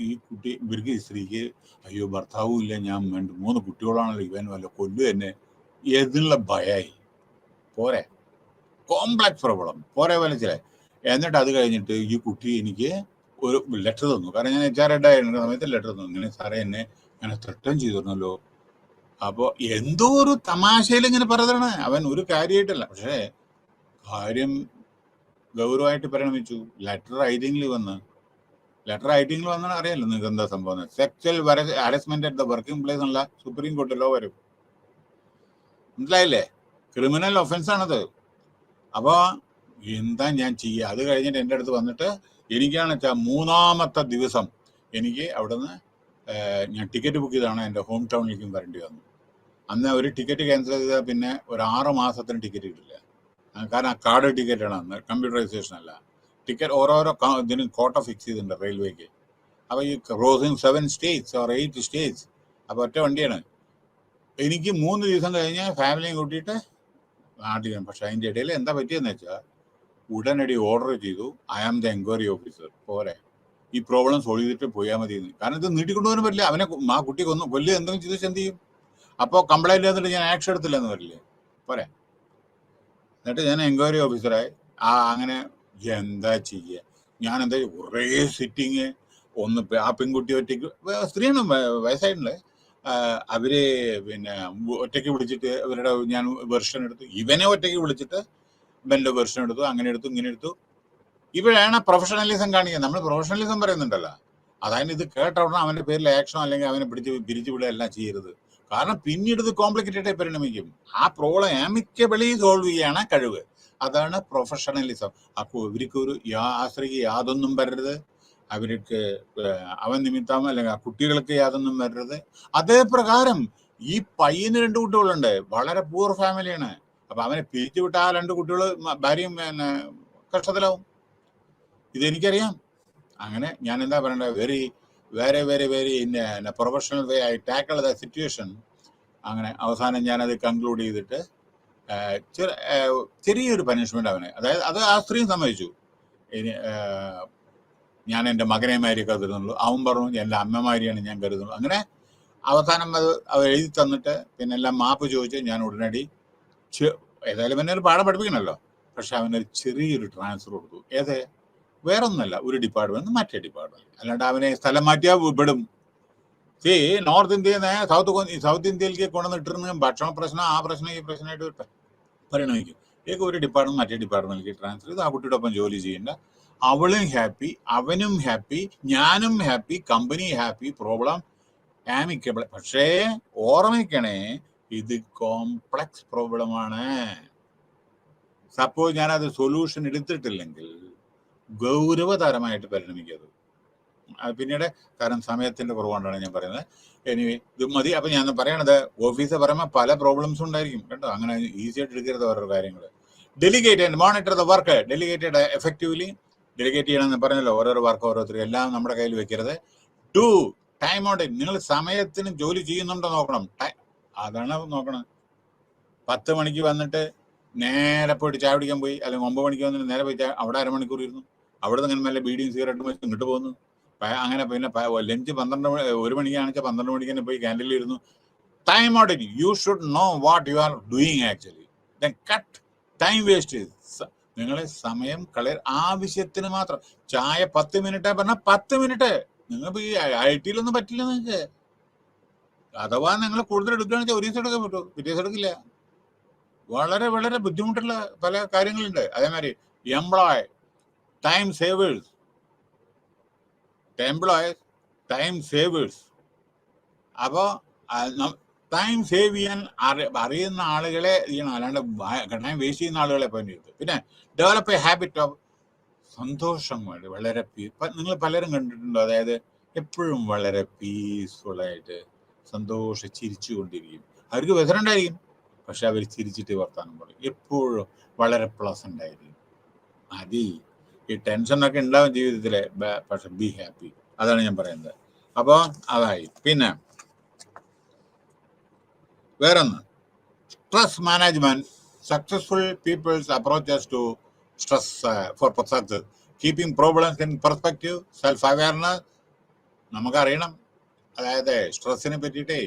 ഈ കുട്ടി ഇവർക്ക് ഈ സ്ത്രീക്ക് അയ്യോ ഭർത്താവും ഇല്ല, ഞാൻ 2-3 കുട്ടികളാണല്ലോ, ഇവൻ വല്ല കൊല്ലു എന്നെ എന്നുള്ള ഭയായി. പോരെ, കോംപ്ലക്സ് പ്രോബ്ലം പോരെ വലിച്ചില്ലേ. എന്നിട്ട് അത് കഴിഞ്ഞിട്ട് ഈ കുട്ടി എനിക്ക് ഒരു ലെറ്റർ തന്നു. കാരണം ഞാൻ HR ഹെഡ് ആയിരുന്ന സമയത്ത് ലെറ്റർ തന്നു, ഇങ്ങനെ സാറേ എന്നെ ഇങ്ങനെ ത്രട്ടൻ ചെയ്തിരുന്നല്ലോ. അപ്പൊ എന്തോ ഒരു തമാശയിൽ ഇങ്ങനെ പറഞ്ഞതാണ്. അവൻ ഒരു കാര്യമായിട്ടല്ല, പക്ഷേ കാര്യം ഗൗരവമായിട്ട് പരിണമിച്ചു. ലെറ്റർ റൈറ്റിംഗിൽ വന്നാൽ അറിയാലോ നിങ്ങൾക്ക് എന്താ സംഭവം. Sexual harassment at the working place എന്നുള്ള സുപ്രീം കോർട്ടിലോ വരും. മനസ്സിലായില്ലേ? ക്രിമിനൽ ഒഫൻസ് ആണത്. അപ്പൊ എന്താ ഞാൻ ചെയ്യുക? അത് കഴിഞ്ഞിട്ട് എൻ്റെ അടുത്ത് വന്നിട്ട് എനിക്കാണ് വെച്ചാൽ 3-ാമത്തെ ദിവസം എനിക്ക് അവിടുന്ന് ഞാൻ ടിക്കറ്റ് ബുക്ക് ചെയ്താണ് എൻ്റെ ഹോം ടൗണിലേക്കും വരേണ്ടി വന്നു. അന്ന് ഒരു ടിക്കറ്റ് ക്യാൻസൽ ചെയ്താൽ പിന്നെ ഒരു 6 മാസത്തിന് ടിക്കറ്റ് കിട്ടില്ല. കാരണം കാർഡ് ടിക്കറ്റാണ്, അന്ന് കമ്പ്യൂട്ടറൈസേഷൻ അല്ല. ടിക്കറ്റ് ഓരോരോ ഇതിനും കോട്ട ഫിക്സ് ചെയ്തിട്ടുണ്ട് റെയിൽവേക്ക്. അപ്പോൾ ഈ ക്രോസിങ് 7 സ്റ്റേറ്റ്സ് ഓർ 8 സ്റ്റേറ്റ്സ്. അപ്പോൾ ഒറ്റ വണ്ടിയാണ്. എനിക്ക് 3 ദിവസം കഴിഞ്ഞ് ഫാമിലിയും കൂട്ടിയിട്ട് നാട്ടിൽ. പക്ഷെ അതിൻ്റെ ഇടയിൽ എന്താ പറ്റിയെന്ന് വെച്ചാൽ ഉടനടി ഓർഡർ ചെയ്തു, I am the enquiry officer, പോരെ ഈ പ്രോബ്ലം സോൾവ് ചെയ്തിട്ട് പോയാൽ മതി. കാരണം ഇത് നീട്ടിക്കൊണ്ടുപോകാൻ പറ്റില്ല. അവനെ ആ കുട്ടി കൊല്ലുക എന്തെങ്കിലും ചെയ്ത് എന്ത് ചെയ്യും? അപ്പോൾ കംപ്ലൈൻറ്റ് ചെയ്തിട്ട് ഞാൻ ആക്ഷൻ എടുത്തില്ല എന്ന് വരില്ലേ? പോരെ. എന്നിട്ട് ഞാൻ എൻക്വയറി ഓഫീസറായി. അങ്ങനെ എന്താ ചെയ്യുക? ഞാൻ എന്താ കുറേ സിറ്റിങ്, ഒന്ന് ആ പെൺകുട്ടി ഒറ്റയ്ക്ക്, സ്ത്രീയാണ്, വയസ്സായിട്ടുണ്ട്, അവര് പിന്നെ ഒറ്റയ്ക്ക് വിളിച്ചിട്ട് അവരുടെ ഞാൻ വെർഷൻ എടുത്തു. ഇവനെ ഒറ്റയ്ക്ക് വിളിച്ചിട്ട് ഇവന്റെ വെർഷൻ എടുത്തു. അങ്ങനെ എടുത്തു, ഇങ്ങനെ എടുത്തു. ഇവരാണ് പ്രൊഫഷണലിസം കാണിക്കുക. നമ്മൾ പ്രൊഫഷണലിസം പറയുന്നുണ്ടല്ലോ, അതായത് ഇത് കേട്ട ഉടനെ അവന്റെ പേരിൽ ആക്ഷനോ അല്ലെങ്കിൽ അവനെ പിരിച്ചു വിടുക എല്ലാം ചെയ്യരുത്. കാരണം പിന്നീട് ഇത് കോംപ്ലിക്കേറ്റഡ് ആയി പരിണമിക്കും. ആ പ്രോബ്ലം ആമിക്കബിളി സോൾവ് ചെയ്യാണ് കഴിവ്. അതാണ് പ്രൊഫഷണലിസം. അപ്പോൾ ഇവർക്കൊരു ആ സ്ത്രീക്ക് യാതൊന്നും വരരുത്, അവർക്ക് അവൻ നിമിത്തം അല്ലെങ്കിൽ ആ കുട്ടികൾക്ക് യാതൊന്നും വരരുത്. അതേ പ്രകാരം ഈ പയ്യന് 2 കുട്ടികളുണ്ട്, വളരെ പൂർ ഫാമിലിയാണ്. അപ്പൊ അവനെ പിരിച്ചുവിട്ട ആ 2 കുട്ടികൾ, ഭാര്യയും പിന്നെ കഷ്ടത്തിലാവും. ഇതെനിക്കറിയാം. അങ്ങനെ ഞാൻ എന്താ പറയണ്ടത്, very professional way I tackle the situation. അങ്ങനെ അവസാനം ഞാനത് കൺക്ലൂഡ് ചെയ്തിട്ട് ചെറിയൊരു പനിഷ്മെന്റ് അവന്, അതായത് അത് ആ സ്ത്രീ സമ്മതിച്ചു. ഇനി ഞാൻ എൻ്റെ മകനെ മാതിരി കരുതുന്നുള്ളൂ, അവൻ പറഞ്ഞു എൻ്റെ അമ്മമാരിയാണ് ഞാൻ കരുതുന്നുള്ളൂ. അങ്ങനെ അവസാനം അത് എഴുതി തന്നിട്ട് പിന്നെ എല്ലാം മാപ്പ് ചോദിച്ച് ഞാൻ ഉടനടി ഏതായാലും എന്നെ ഒരു പാഠം പഠിപ്പിക്കണമല്ലോ. പക്ഷെ അവനൊരു ചെറിയൊരു ട്രാൻസ്ഫർ കൊടുത്തു. വേറൊന്നല്ല, ഒരു ഡിപ്പാർട്ട്മെന്റ് മറ്റേ ഡിപ്പാർട്ട്മെന്റ്. അല്ലാണ്ട് അവനെ സ്ഥലം മാറ്റിയാൽ വിടും. നോർത്ത് ഇന്ത്യയിൽ നിന്ന് സൗത്ത് ഇന്ത്യയിലേക്ക് കൊണ്ടുവന്നിട്ടിരുന്ന ഭക്ഷണ പ്രശ്നം, ആ പ്രശ്നം, ഈ പ്രശ്നമായിട്ട് പരിണമിക്കും. ഒരു ഡിപ്പാർട്ട്മെന്റ് മറ്റേ ഡിപ്പാർട്ട്മെന്റിലേക്ക് ട്രാൻസ്ഫർ ചെയ്ത് ആ കുട്ടിയുടെ ഒപ്പം ജോലി ചെയ്യേണ്ട. അവളും ഹാപ്പി, അവനും ഹാപ്പി, ഞാനും ഹാപ്പി, കമ്പനി ഹാപ്പി, പ്രോബ്ലം ആമിക്കബിൾ. പക്ഷേ ഓർമ്മിക്കണേ, ഇത് കോംപ്ലക്സ് പ്രോബ്ലമാണ്. സപ്പോസ് ഞാനത് സൊല്യൂഷൻ എടുത്തിട്ടില്ലെങ്കിൽ ഗൗരവതരമായിട്ട് പരിണമിക്കത്. പിന്നീട് കാരണം സമയത്തിന്റെ കുറവുകൊണ്ടാണ് ഞാൻ പറയുന്നത്. എനിവേ ഇത് മതി. അപ്പൊ ഞാൻ പറയണത്, ഓഫീസിൽ പറയുമ്പോൾ പല പ്രോബ്ലംസും ഉണ്ടായിരിക്കും കേട്ടോ. അങ്ങനെ ഈസി ആയിട്ട് എടുക്കരുത് ഓരോ കാര്യങ്ങൾ. Delegate and monitor the work. Delegated effectively. Delegate ചെയ്യണമെന്ന് പറഞ്ഞല്ലോ, ഓരോരോ വർക്ക് ഓരോരുത്തരും എല്ലാം നമ്മുടെ കയ്യിൽ വെക്കരുത്. To time out. നിങ്ങൾ സമയത്തിന് ജോലി ചെയ്യുന്നുണ്ടോ നോക്കണം. അതാണ് നോക്കണം. 10 മണിക്ക് വന്നിട്ട് നേരെ പോയിട്ട് ചായ പിടിക്കാൻ പോയി, അല്ലെങ്കിൽ 9 മണിക്ക് വന്നിട്ട് നേരെ പോയി അവിടെ അരമണിക്കൂർ ഇരുന്നു. അവിടെ നിന്ന് നല്ല ബീഡിയും സിഗരറ്റും വെച്ച് ഇങ്ങോട്ട് പോകുന്നു. അങ്ങനെ പിന്നെ ലഞ്ച് 1 മണിക്കാണെച്ചാൽ 12 മണിക്ക് തന്നെ പോയി ക്യാൻറ്റീനിൽ ഇരുന്നു. Time out. You should know what you are doing actually. Then cut time waste. നിങ്ങൾ സമയം ആവശ്യത്തിന് മാത്രം. ചായ 10 മിനിറ്റ് പറഞ്ഞാൽ 10 മിനിറ്റ്. നിങ്ങൾക്ക് ഈ IT-യിലൊന്നും പറ്റില്ല നിങ്ങൾക്ക്. അഥവാ നിങ്ങൾ കൂടുതൽ എടുക്കുകയാണെന്ന് വെച്ചാൽ ഒരു ദിവസം എടുക്കാൻ പറ്റുമോ? പിറ്റേ ദിവസം എടുക്കില്ല. വളരെ വളരെ ബുദ്ധിമുട്ടുള്ള പല കാര്യങ്ങളുണ്ട്. അതേമാതിരി employ time Xavier's, time Xavier's. അപ്പോൾ ടൈം സേവ് ചെയ്യാൻ അറിയുന്ന ആളുകളെ ചെയ്യണം, അല്ലാണ്ട് ടൈം വേസ്റ്റ് ചെയ്യുന്ന ആളുകളെ പറ്റിയത്. പിന്നെ ഡെവലപ്പ് എ ഹാബിറ്റ് ഓഫ് സന്തോഷം. വളരെ നിങ്ങൾ പലരും കണ്ടിട്ടുണ്ടോ, അതായത് എപ്പോഴും വളരെ പീസ്ഫുള്ളായിട്ട് ചിരിച്ചു കൊണ്ടിരിക്കും. അവർക്ക് വ്യസനുണ്ടായിരിക്കും, പക്ഷെ അവർ ചിരിച്ചിട്ട് വർത്താനം പറയും. എപ്പോഴും വളരെ പ്ലസന്റ് ആയിരിക്കും. മതി, ഈ ടെൻഷനൊക്കെ ഉണ്ടാവും ജീവിതത്തില്, പക്ഷെ ബി ഹാപ്പി. അതാണ് ഞാൻ പറയുന്നത്. അപ്പോൾ അതായി. പിന്നെ വേറൊന്ന്, stress management. Successful peoples approaches to stress for success. Keeping problems in perspective, self awareness. നമുക്കറിയണം, അതായത് സ്ട്രെസ്സിനെ പറ്റിയിട്ടേ,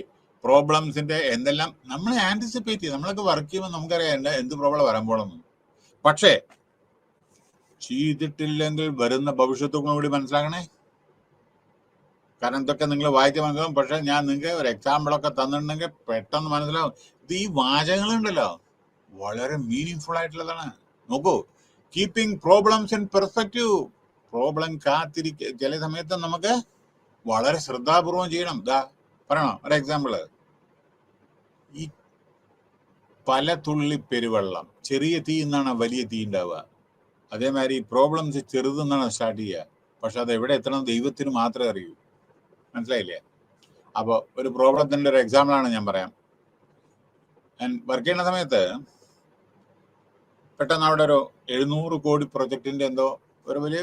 പ്രോബ്ലംസിന്റെ എന്തെല്ലാം നമ്മൾ ആന്റിസിപ്പേറ്റ് ചെയ്യും. നമ്മളൊക്കെ വർക്ക് ചെയ്യുമ്പോൾ നമുക്കറിയാം എന്ത് പ്രോബ്ലം വരാൻ പോകണമെന്ന്. പക്ഷേ ചെയ്തിട്ടില്ലെങ്കിൽ വരുന്ന ഭവിഷ്യത്തും കൂടി മനസ്സിലാക്കണേ. കാരണം ഇതൊക്കെ നിങ്ങൾ വായിച്ച് മനസ്സിലാവും. പക്ഷെ ഞാൻ നിങ്ങൾക്ക് ഒരു എക്സാമ്പിളൊക്കെ തന്നിട്ടുണ്ടെങ്കിൽ പെട്ടെന്ന് മനസ്സിലാവും. ഇത് ഈ വാചകങ്ങളുണ്ടല്ലോ വളരെ മീനിങ് ആയിട്ടുള്ളതാണ്. നോക്കൂ, keeping problems in perspective. Problem ചില സമയത്ത് നമുക്ക് വളരെ ശ്രദ്ധാപൂർവം ചെയ്യണം. പറയണം ഒരു എക്സാമ്പിള്. ഈ പല തുള്ളി പെരുവെള്ളം, ചെറിയ തീ എന്നാണ് വലിയ തീ ഉണ്ടാവുക. അതേമാതിരി പ്രോബ്ലംസ് ചെറുതെന്നാണ് സ്റ്റാർട്ട് ചെയ്യുക, പക്ഷെ അത് എവിടെ എത്തണം ദൈവത്തിന് മാത്രമേ അറിയൂ. മനസ്സിലായില്ലേ? അപ്പോൾ ഒരു പ്രോബ്ലത്തിന്റെ ഒരു എക്സാമ്പിളാണ് ഞാൻ പറയാം. ഞാൻ വർക്ക് ചെയ്യുന്ന സമയത്ത് പെട്ടെന്ന് അവിടെ ഒരു 700 കോടി പ്രൊജക്ടിന്റെ എന്തോ ഒരു വലിയ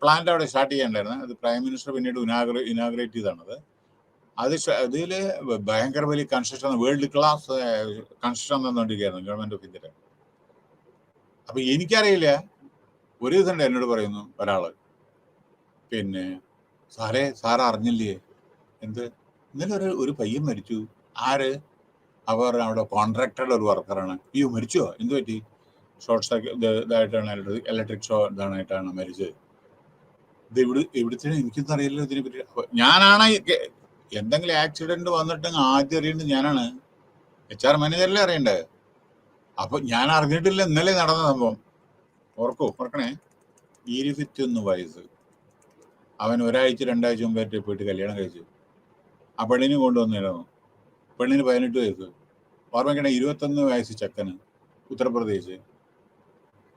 പ്ലാന്റ് അവിടെ സ്റ്റാർട്ട് ചെയ്യേണ്ടായിരുന്നു. അത് പ്രൈം മിനിസ്റ്റർ പിന്നീട് ഇനാഗ്രേറ്റ് ചെയ്താണത്. അതിൽ ഭയങ്കര വലിയ കൺസ്ട്രക്ഷൻ, വേൾഡ് ക്ലാസ് കൺസ്ട്രക്ഷൻ തന്നുകൊണ്ടിരിക്കുകയായിരുന്നു ഗവൺമെന്റ് ഓഫ് ഇന്ത്യയുടെ. അപ്പൊ എനിക്കറിയില്ല, ഒരു ദിവസം എന്നോട് പറയുന്നു ഒരാള്, പിന്നെ സാർ അറിഞ്ഞില്ലേ, എന്ത് ഇന്നലെ ഒരു പയ്യൻ മരിച്ചു. ആര്? അവർ അവിടെ കോൺട്രാക്ടറുടെ ഒരു വർക്കറാണ്. അയ്യോ മരിച്ചോ? എന്ത് പറ്റി? ഷോർട്ട് സർക്യൂട്ട് ഇതായിട്ടാണ്, ഇലക്ട്രിക് ഷോ ഇതായിട്ടാണ് മരിച്ചത്. ഇത് എവിടുത്തെ എനിക്കൊന്നും അറിയില്ല ഇതിനെ പറ്റി. ഞാനാണ് എന്തെങ്കിലും ആക്സിഡന്റ് വന്നിട്ടെങ്കിൽ ആദ്യം അറിയേണ്ടത് ഞാനാണ്. HR മാനേജറിലെ അറിയണ്ടേ. അപ്പൊ ഞാൻ അറിഞ്ഞിട്ടില്ല, ഇന്നലെ നടന്ന സംഭവം. ഓർക്കണേ, 21 വയസ്സ്. അവൻ 1-2 ആഴ്ച മുമ്പായിട്ട് പോയിട്ട് കല്യാണം കഴിച്ചു. ആ പെണ്ണിന് കൊണ്ടുവന്നിരുന്നു. പെണ്ണിന് 18 വയസ്സ്. ഓർമ്മയ്ക്കണേ, 21 വയസ്സ് ചെക്കന്, ഉത്തർപ്രദേശ്.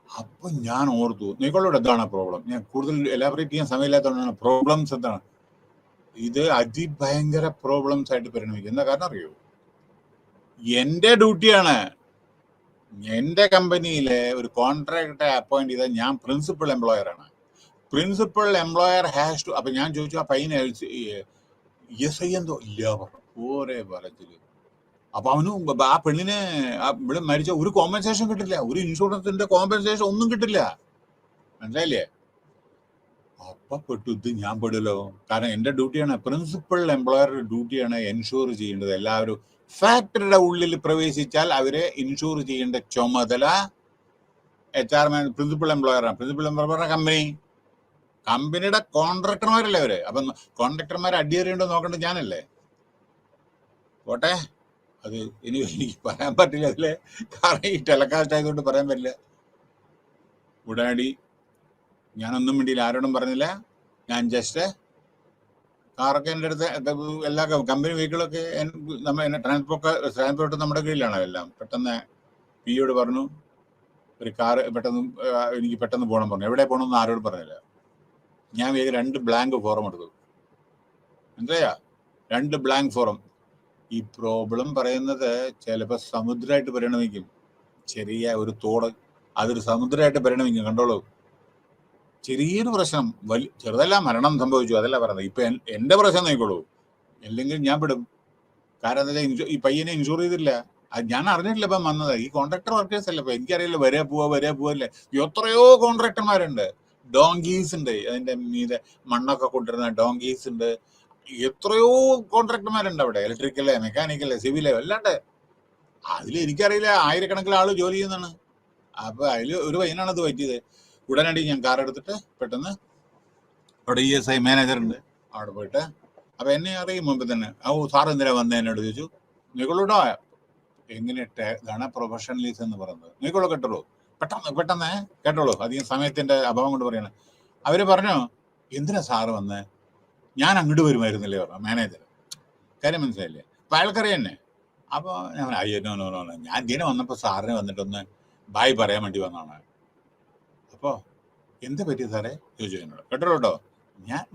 അപ്പൊ ഞാൻ ഓർത്തു, നിങ്ങളോട് എന്താണ് പ്രോബ്ലം? ഞാൻ കൂടുതൽ എലാബറേറ്റ് ചെയ്യാൻ സമയമില്ലാത്തതുകൊണ്ടാണ്. പ്രോബ്ലംസ് എന്താണ്? ഇത് അതിഭയങ്കര പ്രോബ്ലംസ് ആയിട്ട് പരിണമിക്കും. എന്താ കാരണം അറിയോ? എന്റെ ഡ്യൂട്ടിയാണ്, എന്റെ കമ്പനിയിലെ ഒരു കോൺട്രാക്ടറെ അപ്പോയിന്റ് ചെയ്താൽ ഞാൻ പ്രിൻസിപ്പൽ എംപ്ലോയറാണ്. Principal employer has to. അപ്പൊ ഞാൻ ചോദിച്ചു, ആ പയ്യനെ ESI എന്തോ ഇല്ല പറഞ്ഞു. ഓരേ പറച്ചില്. അപ്പൊ അവന് ആ പെണ്ണിനെ ഇവിടെ മരിച്ച ഒരു കോമ്പൻസേഷൻ കിട്ടില്ല, ഒരു ഇൻഷുറൻസിന്റെ കോമ്പൻസേഷൻ ഒന്നും കിട്ടില്ല. മനസ്സിലായില്ലേ? അപ്പൊ പെട്ടു. ഇത് ഞാൻ പെടുമല്ലോ. കാരണം എന്റെ ഡ്യൂട്ടിയാണ്, പ്രിൻസിപ്പൽ എംപ്ലോയറുടെ ഡ്യൂട്ടിയാണ് എൻഷുർ ചെയ്യേണ്ടത്. എല്ലാവരും ഫാക്ടറിയുടെ ഉള്ളിൽ പ്രവേശിച്ചാൽ അവരെ ഇൻഷുർ ചെയ്യേണ്ട ചുമതല HR പ്രിൻസിപ്പൽ എംപ്ലോയറാണ്. പ്രിൻസിപ്പൽ എംപ്ലോയറുടെ കമ്പനിയുടെ കോൺട്രാക്ടർമാരല്ലേ അവര്. അപ്പം കോൺട്രാക്ടർമാരെ അടിയേറിയുണ്ടോ നോക്കേണ്ടത് ഞാനല്ലേ. പോട്ടെ, അത് എനിക്ക് പറയാൻ പറ്റില്ല അതില്, കാരണം ഈ ടെലികാസ്റ്റ് ആയതുകൊണ്ട് പറയാൻ പറ്റില്ല. ഉടനടി ഞാനൊന്നും വേണ്ടിയില്ല, ആരോടും പറഞ്ഞില്ല. ഞാൻ ജസ്റ്റ് കാറൊക്കെ എൻ്റെ അടുത്ത്, എല്ലാ കമ്പനി വെഹിക്കിളൊക്കെ നമ്മൾ ട്രാൻസ്പോർട്ട് നമ്മുടെ കീഴിലാണ് എല്ലാം. പെട്ടെന്ന് പിയോട് പറഞ്ഞു, ഒരു കാറ് എനിക്ക് പെട്ടെന്ന് പോകണം പറഞ്ഞു. എവിടെ പോകണമെന്ന് ആരോടും പറഞ്ഞില്ല. ഞാൻ 2 ബ്ലാങ്ക് ഫോറം എടുത്തു. എന്താ 2 ബ്ലാങ്ക് ഫോറം. ഈ പ്രോബ്ലം പറയുന്നത് ചിലപ്പോൾ സമുദ്രമായിട്ട് പരിണമിക്കും. ചെറിയ ഒരു തോട്, അതൊരു സമുദ്രമായിട്ട് പരിണമിക്കും. കണ്ടോളൂ, ചെറിയൊരു പ്രശ്നം, ചെറുതല്ല, മരണം സംഭവിച്ചു, അതല്ല പറയുന്നത്. ഇപ്പൊ എന്റെ പ്രശ്നം നോക്കിക്കോളൂ, അല്ലെങ്കിൽ ഞാൻ പെടും. കാരണം എന്താ വെച്ചാൽ ഈ പയ്യനെ ഇൻഷുർ ചെയ്തില്ല. അത് ഞാൻ അറിഞ്ഞിട്ടില്ല. ഇപ്പം വന്നത് ഈ കോൺട്രാക്ടർ വർക്കേഴ്സ് അല്ലേ. ഇപ്പൊ എനിക്കറിയില്ല, വരെ പോവല്ലേ. എത്രയോ കോൺട്രാക്ടർമാരുണ്ട്, ഡോങ്കീസ് ഉണ്ട്, അതിന്റെ മീതെ മണ്ണൊക്കെ കൊണ്ടുവരുന്ന ഡോങ്കീസ് ഉണ്ട്. എത്രയോ കോൺട്രാക്ടർമാരുണ്ട് അവിടെ, ഇലക്ട്രിക്കല്, മെക്കാനിക്കല്, സിവില്, അല്ലാണ്ട്. അതിൽ എനിക്കറിയില്ല, ആയിരക്കണക്കിന് ആള് ജോലി ചെയ്യുന്നതാണ്. അപ്പൊ അതിൽ ഒരു പയ്യനാണ് അത് പറ്റിയത്. ഉടനടി ഞാൻ കാർ എടുത്തിട്ട് പെട്ടെന്ന് അവിടെ ESI മാനേജർ ഉണ്ട്, അവിടെ പോയിട്ട്, അപ്പൊ എന്നെ അറിയും മുമ്പ് തന്നെ. സാർ എന്തിനാ വന്നേ എന്നോട് ചോദിച്ചു. നിങ്ങളോടോ എങ്ങനെ ഇതാണ് പ്രൊഫഷണലിസം എന്ന് പറയുന്നത്. നോക്കിക്കോളൂ, കേട്ടോളൂ, പെട്ടെന്ന് കേട്ടോളൂ, അധികം സമയത്തിന്റെ അഭാവം കൊണ്ട് പറയണം. അവര് പറഞ്ഞു, എന്തിനാ സാറ് വന്ന്, ഞാൻ അങ്ങോട്ട് വരുമായിരുന്നില്ലേ പറഞ്ഞു മാനേജർ. കാര്യം മനസ്സിലായില്ലേ? അപ്പൊ അയാൾക്കറിയാം തന്നെ. അപ്പോൾ ഞാൻ അയ്യോ നോ, ഞാൻ ഇതിനെ വന്നപ്പോൾ സാറിന് വന്നിട്ടൊന്ന് ബായ് പറയാൻ വേണ്ടി വന്നതാണ്. അപ്പോൾ എന്താ പറ്റിയ സാറേ ചോദിച്ചു എന്നോട്. കേട്ടോ,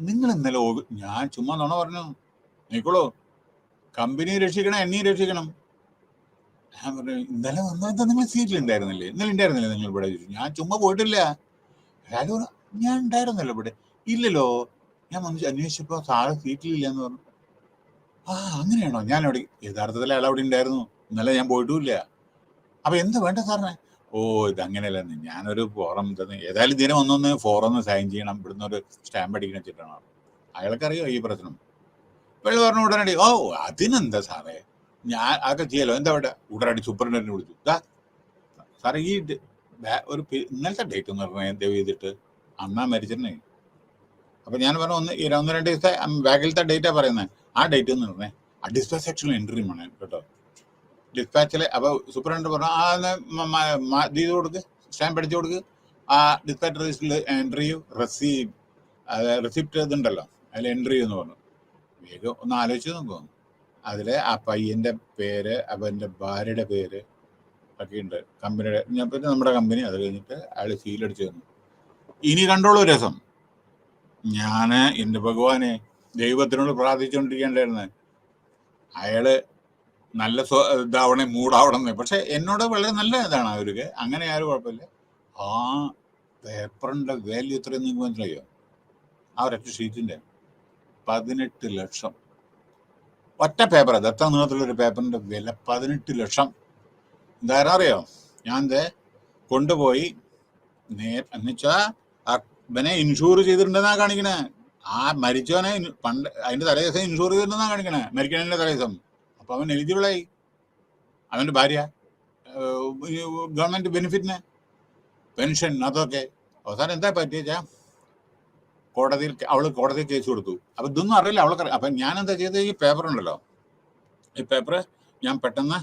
നിങ്ങൾ ഇന്നലെ ഞാൻ ചുമ്മാ നുണ പറഞ്ഞു. നോക്കിക്കോളൂ, കമ്പനി രക്ഷിക്കണം, എന്നെയും രക്ഷിക്കണം. ഞാൻ പറഞ്ഞു, ഇന്നലെ വന്നപ്പോൾ നിങ്ങൾ സീറ്റിലുണ്ടായിരുന്നില്ലേ? ഇന്നലെ ഉണ്ടായിരുന്നില്ലേ നിങ്ങൾ ഇവിടെ? ഞാൻ ചുമ്മാ പോയിട്ടില്ല. അയാൾ ഞാൻ ഉണ്ടായിരുന്നല്ലോ ഇവിടെ. ഇല്ലല്ലോ, ഞാൻ വന്ന് അന്വേഷിച്ചപ്പോൾ സാറ് സീറ്റിലില്ല എന്ന് പറഞ്ഞു. ആ അങ്ങനെയാണോ? ഞാൻ അവിടെ യഥാർത്ഥത്തിൽ അയാൾ അവിടെ ഉണ്ടായിരുന്നു, ഇന്നലെ ഞാൻ പോയിട്ടുമില്ല. അപ്പൊ എന്താ വേണ്ട സാറിന്? ഓ ഇത് അങ്ങനെയല്ലെന്ന്, ഞാനൊരു ഫോറം തന്നെ ഏതായാലും ദിനം ഒന്നൊന്ന് ഫോറം സൈൻ ചെയ്യണം, ഇവിടുന്ന് ഒരു സ്റ്റാമ്പ് അടിക്കണം വെച്ചിട്ടാണ്. അയാൾക്കറിയോ ഈ പ്രശ്നം. വെള്ളം പറഞ്ഞു ഉടനടി, ഓ അതിനെന്താ സാറേ, ഞാൻ അതൊക്കെ ചെയ്യലോ, എന്താ വേണ്ട. ഉടനടി സൂപ്രണ്ടന്റിനെ വിളിച്ചു. സാറേ ഈ ഒരു ഇന്നലത്തെ ഡേറ്റ് എന്ന് പറഞ്ഞാൽ ദയവ് ചെയ്തിട്ട്, അന്നാ മരിച്ചിരുന്നേ. അപ്പൊ ഞാൻ പറഞ്ഞു, ഒന്ന് രണ്ട് ദിവസത്തെ ബാക്കിലത്തെ ഡേറ്റാ പറയുന്നത്, ആ ഡേറ്റ് എന്ന് പറഞ്ഞേ ആ ഡിസ്പാച്ച് സെക്ഷനിൽ എൻട്രി വേണം കേട്ടോ. ഡിസ്പാച്ചില് അപ്പൊ സൂപ്രണ്ട് പറഞ്ഞു, ഇത് ചെയ്ത് കൊടുക്ക്, സ്റ്റാമ്പ് അടിച്ചു കൊടുക്ക്, ആ ഡിസ്പാച്ച് രജിസ്റ്ററിൽ എൻട്രി ചെയ്യൂ, റെസിപ്റ്റ് ഇതുണ്ടല്ലോ അതിൽ എൻട്രി എന്ന് പറഞ്ഞു. വേഗം ഒന്ന് ആലോചിച്ച് നോക്കും. അതില് ആ പയ്യന്റെ പേര്, അവന്റെ ഭാര്യയുടെ പേര് ഒക്കെ ഉണ്ട്, കമ്പനിയുടെ. ഞാൻ പിന്നെ നമ്മുടെ കമ്പനി. അത് കഴിഞ്ഞിട്ട് അയാൾ സീലടിച്ചു തന്നു. ഇനി കണ്ടോളൂ രസം. ഞാന് എന്റെ ഭഗവാനെ ദൈവത്തിനോട് പ്രാർത്ഥിച്ചുകൊണ്ടിരിക്കേണ്ടായിരുന്നു അയാള് നല്ല ഇതാവണേ, മൂടാവണമെന്ന്. പക്ഷെ എന്നോട് വളരെ നല്ല ഇതാണ് അവർക്ക്, അങ്ങനെ ആരും കുഴപ്പമില്ല. ആ പേപ്പറിന്റെ വാല്യൂ എത്രയെന്ന് നിങ്ങൾക്ക് മനസ്സിലായോ? ആ ഒരൊറ്റ ഷീറ്റിന്റെ 18 ലക്ഷം. ഒറ്റ പേപ്പർ, അത് എത്ര നീളത്തിലൊരു പേപ്പറിന്റെ വില 18 ലക്ഷം. എന്തായാലും അറിയോ, ഞാൻ കൊണ്ടുപോയി എന്നുവെച്ചാ ഇവനെ ഇൻഷൂർ ചെയ്തിട്ടുണ്ടെന്നാ കാണിക്കണേ. ആ മരിച്ചവനെ പണ്ട് അതിന്റെ തലേദിവസം ഇൻഷൂർ ചെയ്തിട്ടുണ്ടെന്നാ കാണിക്കണേ, മരിക്കണതിന്റെ തലേദിവസം. അപ്പൊ അവൻ എലിജിബിളായി, അവന്റെ ഭാര്യ ഗവൺമെന്റ് ബെനിഫിറ്റിന്, പെൻഷൻ, അതൊക്കെ. അവസാനം എന്താ പറ്റിയ അവള് കോടതിയിൽ കേസ് കൊടുത്തു. അപ്പൊ ഇതൊന്നും അറിയില്ല അവൾക്ക്. അപ്പൊ ഞാൻ എന്താ ചെയ്തത്, ഈ പേപ്പർ ഉണ്ടല്ലോ, ഈ പേപ്പർ ഞാൻ പെട്ടെന്ന്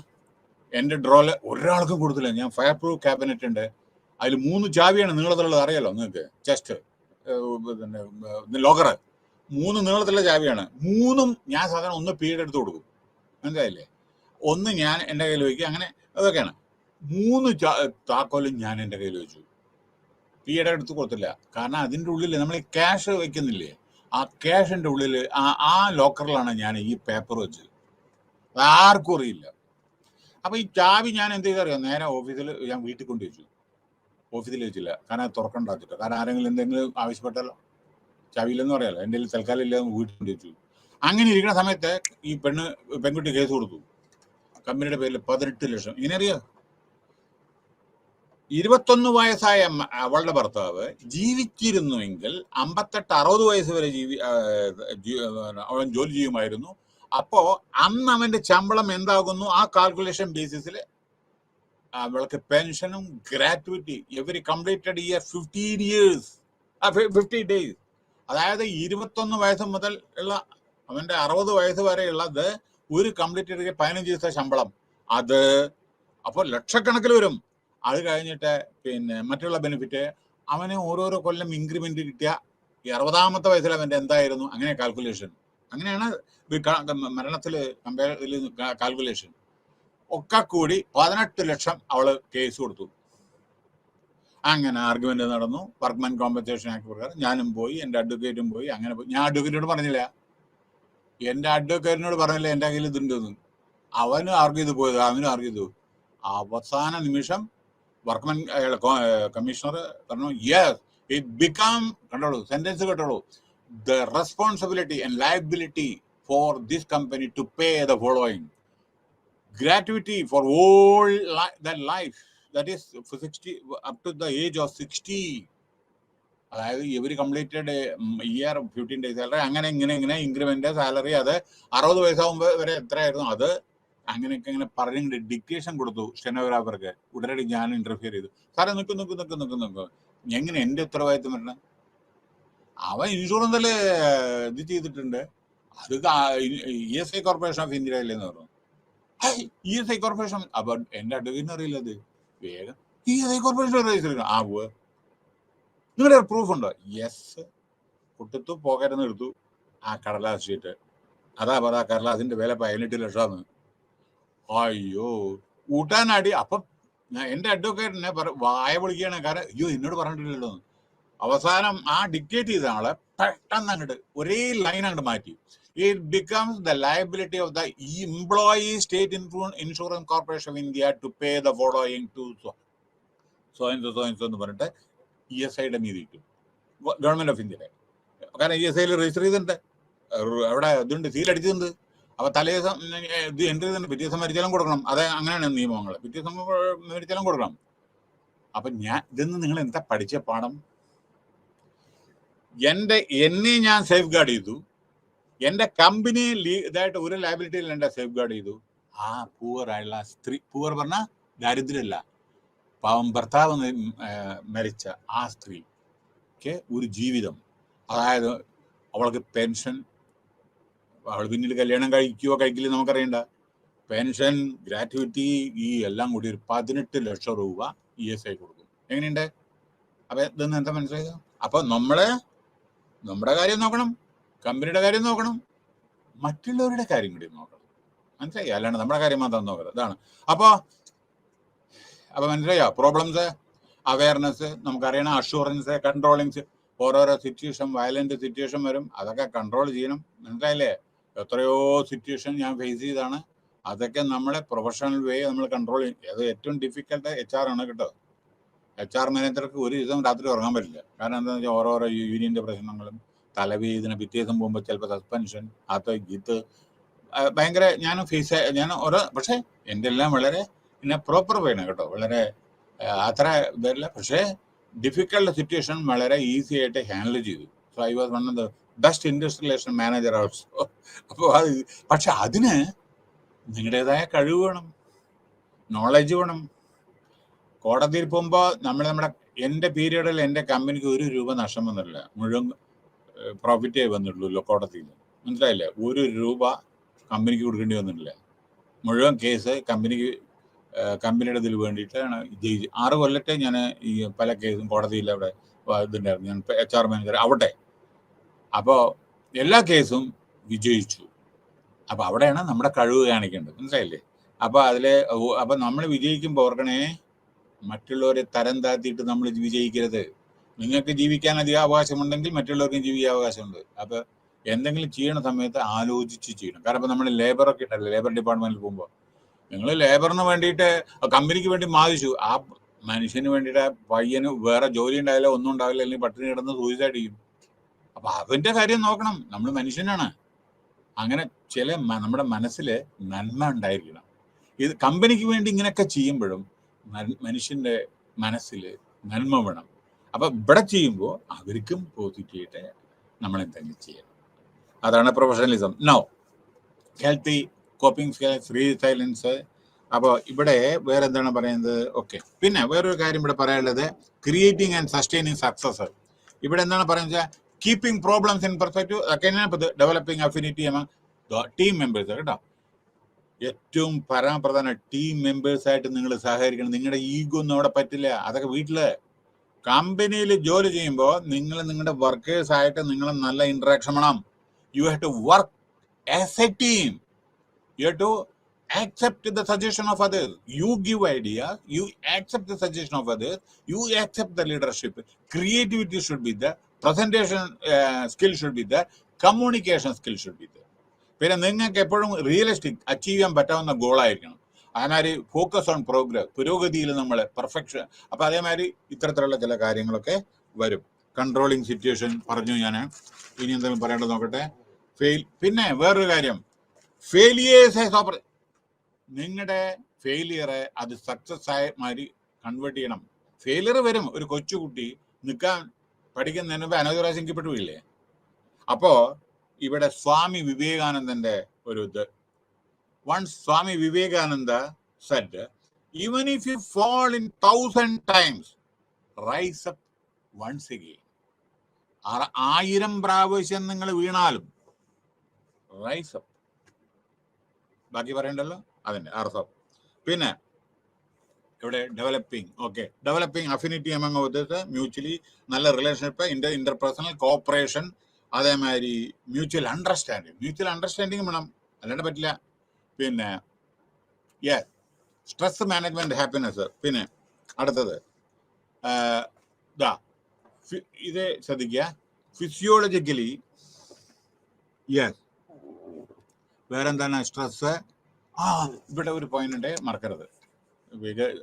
എന്റെ ഡ്രോയില് ഒരാൾക്കും കൊടുത്തില്ല. ഞാൻ ഫയർ പ്രൂഫ് ക്യാബിനറ്റ് ഉണ്ട്, അതിൽ 3 ചാവിയാണ് നീളത്തിലുള്ളത്, അറിയാലോ നിങ്ങൾക്ക്, ചെസ്റ്റ് ലോക്കറ് 3 നീളത്തിലുള്ള ചാവിയാണ്. 3ഉം ഞാൻ സാധാരണ ഒന്ന് പീരീഡ് എടുത്ത് കൊടുക്കും, മനസ്സിലായില്ലേ? ഒന്ന് ഞാൻ എൻ്റെ കയ്യിൽ വയ്ക്കും, അങ്ങനെ അതൊക്കെയാണ്. 3 താക്കോലും ഞാൻ എൻ്റെ കയ്യിൽ വെച്ചു. പീരീഡ് എടുത്ത് കൊടുത്തില്ല. കാരണം അതിൻ്റെ ഉള്ളിൽ നമ്മൾ ഈ ക്യാഷ് വെക്കുന്നില്ലേ, ആ ക്യാഷിന്റെ ഉള്ളിൽ ആ ലോക്കറിലാണ് ഞാൻ ഈ പേപ്പർ വെച്ചത്. ആർക്കും അറിയില്ല. അപ്പൊ ഈ ചാവി ഞാൻ എന്ത് ചെയ്തറിയാം, നേരെ ഓഫീസിൽ ഞാൻ വീട്ടിൽ കൊണ്ട് വെച്ചു. ഓഫീസിൽ വെച്ചില്ല, കാരണം അത് തുറക്കണ്ടാച്ചിട്ട്. കാരണം ആരെങ്കിലും എന്തെങ്കിലും ആവശ്യപ്പെട്ടല്ലോ, ചാവിയില്ലെന്ന് പറയാലോ. എൻ്റെ തൽക്കാലം ഇല്ല, വീട്ടിൽ കൊണ്ട് വെച്ചു. അങ്ങനെ ഇരിക്കുന്ന സമയത്ത് ഈ പെൺകുട്ടി കേസ് കൊടുത്തു, കമ്പനിയുടെ പേരിൽ 18 ലക്ഷം. ഇങ്ങനെ അറിയോ, 21 വയസ്സായ അവളുടെ ഭർത്താവ് ജീവിച്ചിരുന്നുവെങ്കിൽ 58-60 വയസ്സ് വരെ അവൻ ജോലി ചെയ്യുമായിരുന്നു. അപ്പോ അന്ന് അവന്റെ ശമ്പളം എന്താകുന്നു, ആ കാൽക്കുലേഷൻ ബേസിസിൽ അവൾക്ക് പെൻഷനും gratuity every completed year 15 years 50 days. അതായത് 21 വയസ്സ് മുതൽ ഉള്ള അവന്റെ 60 വയസ്സ് വരെയുള്ളത് ഒരു കംപ്ലീറ്റഡ് 15 ദിവസത്തെ ശമ്പളം. അത് അപ്പോൾ ലക്ഷക്കണക്കിൽ വരും. അത് കഴിഞ്ഞിട്ട് പിന്നെ മറ്റുള്ള ബെനിഫിറ്റ്, അവന് ഓരോരോ കൊല്ലം ഇൻക്രിമെന്റ് കിട്ടിയ 60ാമത്തെ വയസ്സിൽ അവന്റെ എന്തായിരുന്നു, അങ്ങനെ കാൽക്കുലേഷൻ. അങ്ങനെയാണ് മരണത്തില് കാൽക്കുലേഷൻ ഒക്കെ കൂടി 18 ലക്ഷം അവള് കേസ് കൊടുത്തു. അങ്ങനെ ആർഗ്യുമെന്റ് നടന്നു. വർക്ക്മാൻ കോമ്പൻസേഷൻ ആക്ട് പ്രകാരം ഞാനും പോയി, എൻ്റെ അഡ്വക്കേറ്റും പോയി. അങ്ങനെ പോയി. ഞാൻ അഡ്വക്കേറ്റിനോട് പറഞ്ഞില്ല, എൻ്റെ കയ്യിൽ ഇതുണ്ടെന്ന്. അവനും ആർഗ്യൂ ചെയ്ത് പോയത്, അവനും ആർഗ്യൂ ചെയ്തു. അവസാന നിമിഷം വർക്ക്മാൻ കമ്മീഷണർ പറഞ്ഞു, യെസ് ഇറ്റ് ബിക്കം, കണ്ടോളൂ സെന്റൻസ് കേട്ടോളൂ, the responsibility and liability for this company to pay the following gratuity for all that life, that is for 60 up to the age of 60. അതായത് ഇവർ completed year 15 days salary, അങ്ങനെ ഇങ്ങനെ increment salary, അത് 60 വയസ്സാകുമ്പോൾ വരെ എത്രയായിരുന്നു അത്, അങ്ങനെയൊക്കെ ഇങ്ങനെ പറഞ്ഞിട്ട് ഡിക്റ്റേഷൻ കൊടുത്തു സ്റ്റെനോഗ്രാഫർക്ക്. ഉടനടി ഞാൻ ഇന്റർഫിയർ ചെയ്തു. സാറേ നിൽക്കും, എങ്ങനെ എന്റെ ഉത്തരവാദിത്വം വരണം? അവൻ ഇൻഷുറൻസിൽ ഇത് ചെയ്തിട്ടുണ്ട്, അത് ESI കോർപ്പറേഷൻ ഓഫ് ഇന്ത്യയിലെന്ന് പറഞ്ഞു. ESI corporation. അപ്പൊ എന്റെ അഡ്വക്കേറ്റിന് അറിയില്ല അത്. വേഗം ESI കോർപ്പറേഷൻ രജിസ്റ്റർ ചെയ്യണം. നിങ്ങളുടെ പ്രൂഫ് ഉണ്ടോ? യെസ്. കുട്ടത്തു പോകരുന്ന് എടുത്തു ആ കടലാസ് ഷീറ്റ്. അതാ കടലാസിന്റെ വില 18 ലക്ഷമാണ്. അയ്യോ കൂട്ടാനാടി. അപ്പം എന്റെ അഡ്വക്കേറ്റിനെ വായ വിളിക്കുകയാണ്. കാരണം അയ്യോ എന്നോട് പറഞ്ഞിട്ടില്ലല്ലോ. അവസാനം ആ ഡിക്റ്റേറ്റ് ചെയ്ത ആളെ പെട്ടെന്ന് അങ്ങോട്ട് ഒരേ ലൈൻ അങ്ങോട്ട് മാറ്റി. It becomes the liability of the employee state insurance corporation of India to pay the following to so and so എന്ന് പറഞ്ഞിട്ട് ESIയുടെ മീതി കിട്ടും. ഗവൺമെന്റ് ഓഫ് ഇന്ത്യയുടെ. കാരണം ESIയിൽ രജിസ്റ്റർ ചെയ്തിട്ടുണ്ട്, അവിടെ ഇതുണ്ട്, സീലടിച്ചിട്ടുണ്ട്. അപ്പൊ തലേ ദിവസം ഇത് എൻട്രി ചെയ്തിട്ടുണ്ട്, പിറ്റേ ദിവസം മരിച്ചാലും കൊടുക്കണം. അതെ, അങ്ങനെയാണ് നിയമങ്ങൾ. പിറ്റേ ദിവസം മരിച്ചാലും കൊടുക്കണം. അപ്പൊ ഇതെന്ന് നിങ്ങൾ എന്താ പഠിച്ച പാഠം? എന്നെ ഞാൻ സേഫ് ഗാർഡ് ചെയ്തു, എന്റെ കമ്പനി ഇതായിട്ട് ഒരു ലയബിലിറ്റിയിൽ എന്റെ സേഫ് ഗാർഡ് ചെയ്തു. ആ പൂവർ ആയുള്ള സ്ത്രീ, പൂവർ പറഞ്ഞ ദാരിദ്ര്യമല്ല, പാവം ഭർത്താവ് മരിച്ച ആ സ്ത്രീക്ക് ഒരു ജീവിതം, അതായത് അവൾക്ക് പെൻഷൻ, അവൾ പിന്നീട് കല്യാണം കഴിക്കുകയോ കഴിക്കില്ല നമുക്കറിയണ്ട, പെൻഷൻ, ഗ്രാറ്റുവിറ്റി, ഈ എല്ലാം കൂടി ഒരു 18 ലക്ഷം രൂപ ESI കൊടുക്കും. എങ്ങനെയുണ്ട്? അപ്പൊ ഇതൊന്നും എന്താ മനസ്സിലായത്? അപ്പൊ നമ്മുടെ കാര്യം നോക്കണം, കമ്പനിയുടെ കാര്യം നോക്കണം, മറ്റുള്ളവരുടെ കാര്യം കൂടി നോക്കണം. മനസ്സിലായി? അല്ലാണ്ട് നമ്മുടെ കാര്യം മാത്രം നോക്കരുത്. ഇതാണ്. അപ്പൊ മനസ്സിലായോ? പ്രോബ്ലംസ്, അവയർനെസ്, നമുക്കറിയണം, അഷുറൻസ്, കൺട്രോളിങ്സ്. ഓരോരോ സിറ്റുവേഷൻ, വയലന്റ് സിറ്റുവേഷൻ വരും, അതൊക്കെ കൺട്രോൾ ചെയ്യണം. മനസ്സിലായില്ലേ? എത്രയോ സിറ്റുവേഷൻ ഞാൻ ഫേസ് ചെയ്താണ്. അതൊക്കെ നമ്മളെ പ്രൊഫഷണൽ വേ നമ്മൾ കൺട്രോൾ ചെയ്യും. അത് ഏറ്റവും ഡിഫിക്കൽട്ട് HR ആണ് കേട്ടോ. HR മാനേജർക്ക് ഒരു ദിവസം രാത്രി ഉറങ്ങാൻ പറ്റില്ല. കാരണം എന്താണെന്ന് വെച്ചാൽ ഓരോരോ യൂണിയന്റെ പ്രശ്നങ്ങളും, തലവേദന, പിറ്റേ ദിവസം പോകുമ്പോൾ ചിലപ്പോൾ സസ്പെൻഷൻ, ഇത് ഭയങ്കര ഞാൻ പക്ഷെ എൻ്റെ എല്ലാം വളരെ പിന്നെ പ്രോപ്പർ വേണം കേട്ടോ. വളരെ അത്ര ഇതല്ല, പക്ഷേ ഡിഫിക്കൽട്ട് സിറ്റുവേഷൻ വളരെ ഈസി ആയിട്ട് ഹാൻഡിൽ ചെയ്തു. So I was one of the best industrial relation manager also. അപ്പോൾ പക്ഷെ അതിന് നിങ്ങളുടേതായ കഴിവ് വേണം, നോളജ് വേണം. കോടതിയിൽ പോകുമ്പോൾ എൻ്റെ പീരീഡിൽ എൻ്റെ കമ്പനിക്ക് 1 രൂപ നഷ്ടം വന്നിട്ടില്ല, മുഴുവൻ പ്രോഫിറ്റേ വന്നിട്ടുള്ളൂ കോടതിയിൽ. മനസ്സിലായില്ലേ? 1 രൂപ കമ്പനിക്ക് കൊടുക്കേണ്ടി വന്നിട്ടില്ല. മുഴുവൻ കേസ് കമ്പനിയുടെ ഇതിൽ വേണ്ടിയിട്ടാണ് ജയിച്ച്. 6 കൊല്ലത്തെ ഞാൻ ഈ പല കേസും കോടതിയിൽ അവിടെ ഇതുണ്ടായിരുന്നു. ഞാൻ HR മാനേജർ അവിടെ. അപ്പോൾ എല്ലാ കേസും വിജയിച്ചു. അപ്പൊ അവിടെയാണ് നമ്മുടെ കഴിവ് കാണിക്കേണ്ടത്. മനസ്സിലായില്ലേ? അപ്പൊ നമ്മൾ വിജയിക്കുമ്പോൾ ഓർക്കണേ, മറ്റുള്ളവരെ തരം താഴ്ത്തിയിട്ട് നമ്മൾ വിജയിക്കരുത്. നിങ്ങൾക്ക് ജീവിക്കാൻ അധികം അവകാശമുണ്ടെങ്കിൽ മറ്റുള്ളവർക്കും ജീവിക്കാൻ അവകാശമുണ്ട്. അപ്പൊ എന്തെങ്കിലും ചെയ്യണ സമയത്ത് ആലോചിച്ച് ചെയ്യണം. കാരണം ഇപ്പൊ നമ്മൾ ലേബറൊക്കെ ഉണ്ടല്ലോ, ലേബർ ഡിപ്പാർട്ട്മെന്റിൽ പോകുമ്പോൾ നിങ്ങൾ ലേബറിന് വേണ്ടിയിട്ട് കമ്പനിക്ക് വേണ്ടി വാദിച്ചു, ആ മനുഷ്യന് വേണ്ടിയിട്ട് പയ്യന് വേറെ ജോലി ഉണ്ടാവില്ല, ഒന്നും ഉണ്ടാവില്ല, അല്ലെങ്കിൽ പട്ടിണി കിടന്ന് സൂയിസൈഡ് ചെയ്യും. അപ്പൊ അവന്റെ കാര്യം നോക്കണം. നമ്മൾ മനുഷ്യനാണ്. അങ്ങനെ നമ്മുടെ മനസ്സിൽ നന്മ ഉണ്ടായിരിക്കണം. ഇത് കമ്പനിക്ക് വേണ്ടി ഇങ്ങനെയൊക്കെ ചെയ്യുമ്പോഴും മനുഷ്യന്റെ മനസ്സിൽ നന്മ വേണം. അപ്പൊ ഇവിടെ ചെയ്യുമ്പോൾ അവർക്കും പോസിറ്റീവായിട്ട് നമ്മൾ എന്തെങ്കിലും ചെയ്യണം. അതാണ് professionalism. No healthy coping skills, resilience. അപ്പോൾ ഇവിടെ വേറെ എന്താണ് പറയുന്നത്? ഓക്കെ, പിന്നെ വേറൊരു കാര്യം ഇവിടെ പറയാനുള്ളത്, ക്രിയേറ്റിംഗ് ആൻഡ് സസ്റ്റൈനിങ് സക്സസ്. ഇവിടെ എന്താണ് പറയുന്നത്? Keeping problems in perspective. അതൊക്കെ developing affinity among team members. കേട്ടോ, ഏറ്റവും പരമപ്രധാന ടീം മെമ്പേഴ്സായിട്ട് നിങ്ങൾ സഹകരിക്കണം. നിങ്ങളുടെ ഈഗോ ഒന്നും അവിടെ പറ്റില്ല. അതൊക്കെ വീട്ടില്, കമ്പനിയിൽ ജോലി ചെയ്യുമ്പോൾ നിങ്ങളുടെ വർക്കേഴ്സായിട്ട് നിങ്ങൾ നല്ല ഇന്ററാക്ഷൻ വേണം. You have to work as a team. You have to accept the suggestion of others. You give ideas, you accept the suggestion of others, you accept the leadership. Creativity should be there, presentation skill should be there, communication skill should be there. പിന്നെ നിങ്ങൾക്ക് എപ്പോഴും realistic, achieve ചെയ്യാൻ പറ്റാവുന്ന ഗോളായിരിക്കണം. അതേമാതിരി focus on progress, പുരോഗതിയിൽ നമ്മൾ perfection. അപ്പൊ അതേമാതിരി ഇത്തരത്തിലുള്ള ചില കാര്യങ്ങളൊക്കെ വരും. കൺട്രോളിങ് സിറ്റുവേഷൻ പറഞ്ഞു ഞാൻ. ഇനി എന്തെങ്കിലും പറയേണ്ടത് നോക്കട്ടെ. പിന്നെ വേറൊരു കാര്യം, ഫെയിലിയേഴ്സ്. നിങ്ങളുടെ ഫെയിലിയറെ അത് സക്സസ് ആയ മാതിരി കൺവേർട്ട് ചെയ്യണം. ഫെയിലിയർ വരും. ഒരു കൊച്ചുകുട്ടി നിൽക്കാൻ പഠിക്കുന്നതിന് മുമ്പ് അനൗദ്രാശിക്കപ്പെട്ടു പോയില്ലേ? അപ്പോ ഇവിടെ സ്വാമി വിവേകാനന്ദന്റെ ഒരു ഇത്, once Swami Vivekananda said, even if you fall in 1,000 times, rise up once again. 1000 പ്രാവശ്യം നിങ്ങൾ വീണാലും റൈസ് അപ്പ്. ബാക്കി പറയണ്ടല്ലോ. അതിൻ്റെ അർത്ഥം. പിന്നെ ഇവിടെ ഡെവലപ്പിംഗ് അഫിനിറ്റി എമംഗ് വിത്ത് മ്യൂച്വലി നല്ല റിലേഷൻഷിപ്പ്, ഇന്റർപേഴ്സണൽ കോഓപ്പറേഷൻ, അതേമാതിരി മ്യൂച്വൽ അണ്ടർസ്റ്റാൻഡിങ് വേണം, അല്ലാണ്ട് പറ്റില്ല. പിന്നെ സ്ട്രെസ് മാനേജ്മെന്റ്, ഹാപ്പിനെസ്. പിന്നെ അടുത്തത് ഇത് ശ്രദ്ധിക്കുക, ഫിസിയോളജിക്കലി വേറെന്താണ് സ്ട്രെസ്. ഇവിടെ ഒരു പോയിന്റ് ഉണ്ട്, മറക്കരുത്.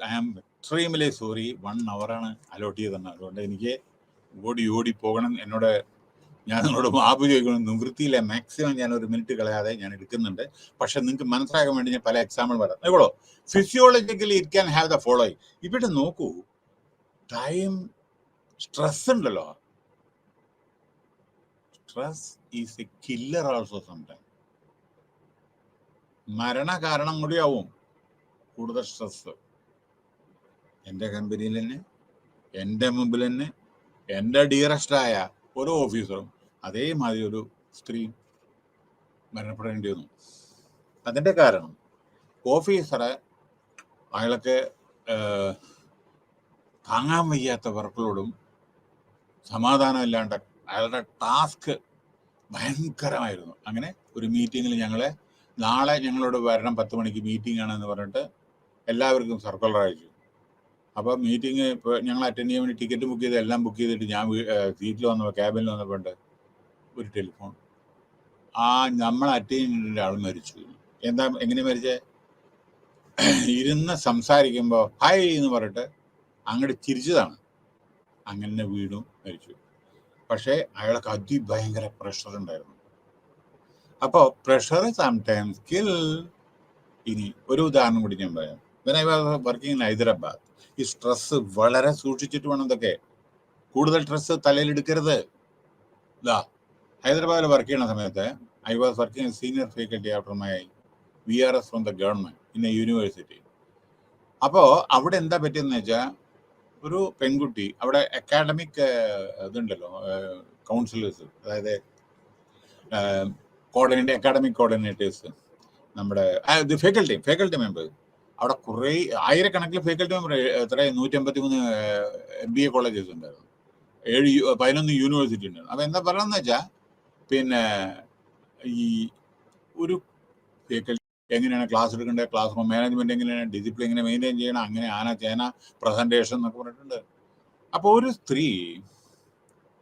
I am extremely sorry, 1 hour allot ചെയ്തത്. അതുകൊണ്ട് എനിക്ക് ഓടി പോകണം. ഞാൻ നിങ്ങളോട് മാപ്പ് ചോദിക്കണം, നിവൃത്തിയില്ല. മാക്സിമം ഞാൻ 1 minute കളയാതെ ഞാൻ എടുക്കുന്നുണ്ട്. പക്ഷെ നിങ്ങൾക്ക് മനസ്സിലാക്കാൻ വേണ്ടി ഞാൻ പല എക്സാമ്പിൾ പറയാം. നോക്കൂ, physiologically it can have the following. ഇവിടെ നോക്കൂ, ടൈം സ്ട്രെസ് ഉണ്ടല്ലോ, stress is A killer also sometime. മരണ കാരണം കൂടിയാവും കൂടുതൽ സ്ട്രെസ്. എൻ്റെ കമ്പനിയിൽ തന്നെ, എൻ്റെ മുമ്പിൽ തന്നെ, എൻ്റെ ഡിയറസ്റ്റായ ഒരു ഓഫീസറും അതേമാതിരി ഒരു സ്ത്രീ മരണപ്പെടേണ്ടി വന്നു. അതിൻ്റെ കാരണം ഓഫീസറെ അയാൾക്ക് താങ്ങാൻ വയ്യാത്ത വർക്കുകളോടും സമാധാനം ഇല്ലാണ്ട് അയാളുടെ ടാസ്ക് ഭയങ്കരമായിരുന്നു. അങ്ങനെ ഒരു മീറ്റിങ്ങിൽ നാളെ ഞങ്ങളോട് വരണം, 10 മണിക്ക് മീറ്റിംഗ് ആണെന്ന് പറഞ്ഞിട്ട് എല്ലാവർക്കും സർക്കുലർ അയച്ചു. അപ്പോൾ മീറ്റിംഗ് ഇപ്പോൾ ഞങ്ങൾ അറ്റൻഡ് ചെയ്യാൻ വേണ്ടി ടിക്കറ്റ് ബുക്ക് ചെയ്ത് എല്ലാം ബുക്ക് ചെയ്തിട്ട് ഞാൻ സീറ്റിൽ വന്നപ്പോൾ, ക്യാബിനിൽ വന്നപ്പോൾ ഒരു ടെലിഫോൺ, നമ്മൾ അറ്റൻഡ് ചെയ്യേണ്ട ആൾ മരിച്ചു. എങ്ങനെ മരിച്ചേ? ഇരുന്ന് സംസാരിക്കുമ്പോൾ ഹായ് എന്ന് പറഞ്ഞിട്ട് അങ്ങോട്ട് ചിരിച്ചതാണ്. അങ്ങനെ വീണു മരിച്ചു. പക്ഷേ അയാൾക്ക് അതിഭയങ്കര പ്രഷർ ഉണ്ടായിരുന്നു. അപ്പോൾ പ്രഷർ സംടൈംസ് കിൽ. ഇനി ഒരു ഉദാഹരണം കൂടി ഞാൻ പറയാം. When I was working in Hyderabad, ഈ സ്ട്രെസ് വളരെ സൂക്ഷിച്ചിട്ട് വേണം. ഇതൊക്കെ കൂടുതൽ സ്ട്രെസ് തലയിൽ എടുക്കരുത്. ഹൈദരാബാദിൽ വർക്ക് ചെയ്യുന്ന സമയത്ത് I was working senior faculty after my VRS from the government in A university. അപ്പോൾ അവിടെ എന്താ പറ്റിയെന്ന് വെച്ചാൽ, ഒരു പെൺകുട്ടി അവിടെ അക്കാഡമിക് ഇതുണ്ടല്ലോ, കൗൺസിലേഴ്സ്, അതായത് അക്കാഡമിക് കോർഡിനേറ്റേഴ്സ്, നമ്മുടെ ഫാക്കൽറ്റി മെമ്പേഴ്സ്, അവിടെ കുറേ ആയിരക്കണക്കിന് ഫാക്കൽറ്റി മെമ്പർ, 153 MBA കോളേജസ് ഉണ്ടായിരുന്നു, 11 യൂണിവേഴ്സിറ്റി ഉണ്ടായിരുന്നു. അപ്പോൾ എന്താ പറയുന്നത് വെച്ചാൽ, പിന്നെ ഈ ഒരു ഫാക്കൽറ്റി എങ്ങനെയാണ് ക്ലാസ് എടുക്കേണ്ടത്, ക്ലാസ് റൂം മാനേജ്മെന്റ് എങ്ങനെയാണ്, ഡിസിപ്ലിൻ എങ്ങനെ മെയിൻറ്റെയിൻ ചെയ്യണം, അങ്ങനെ ചേന പ്രസന്റേഷൻ എന്നൊക്കെ പറഞ്ഞിട്ടുണ്ട്. അപ്പോൾ ഒരു സ്ത്രീ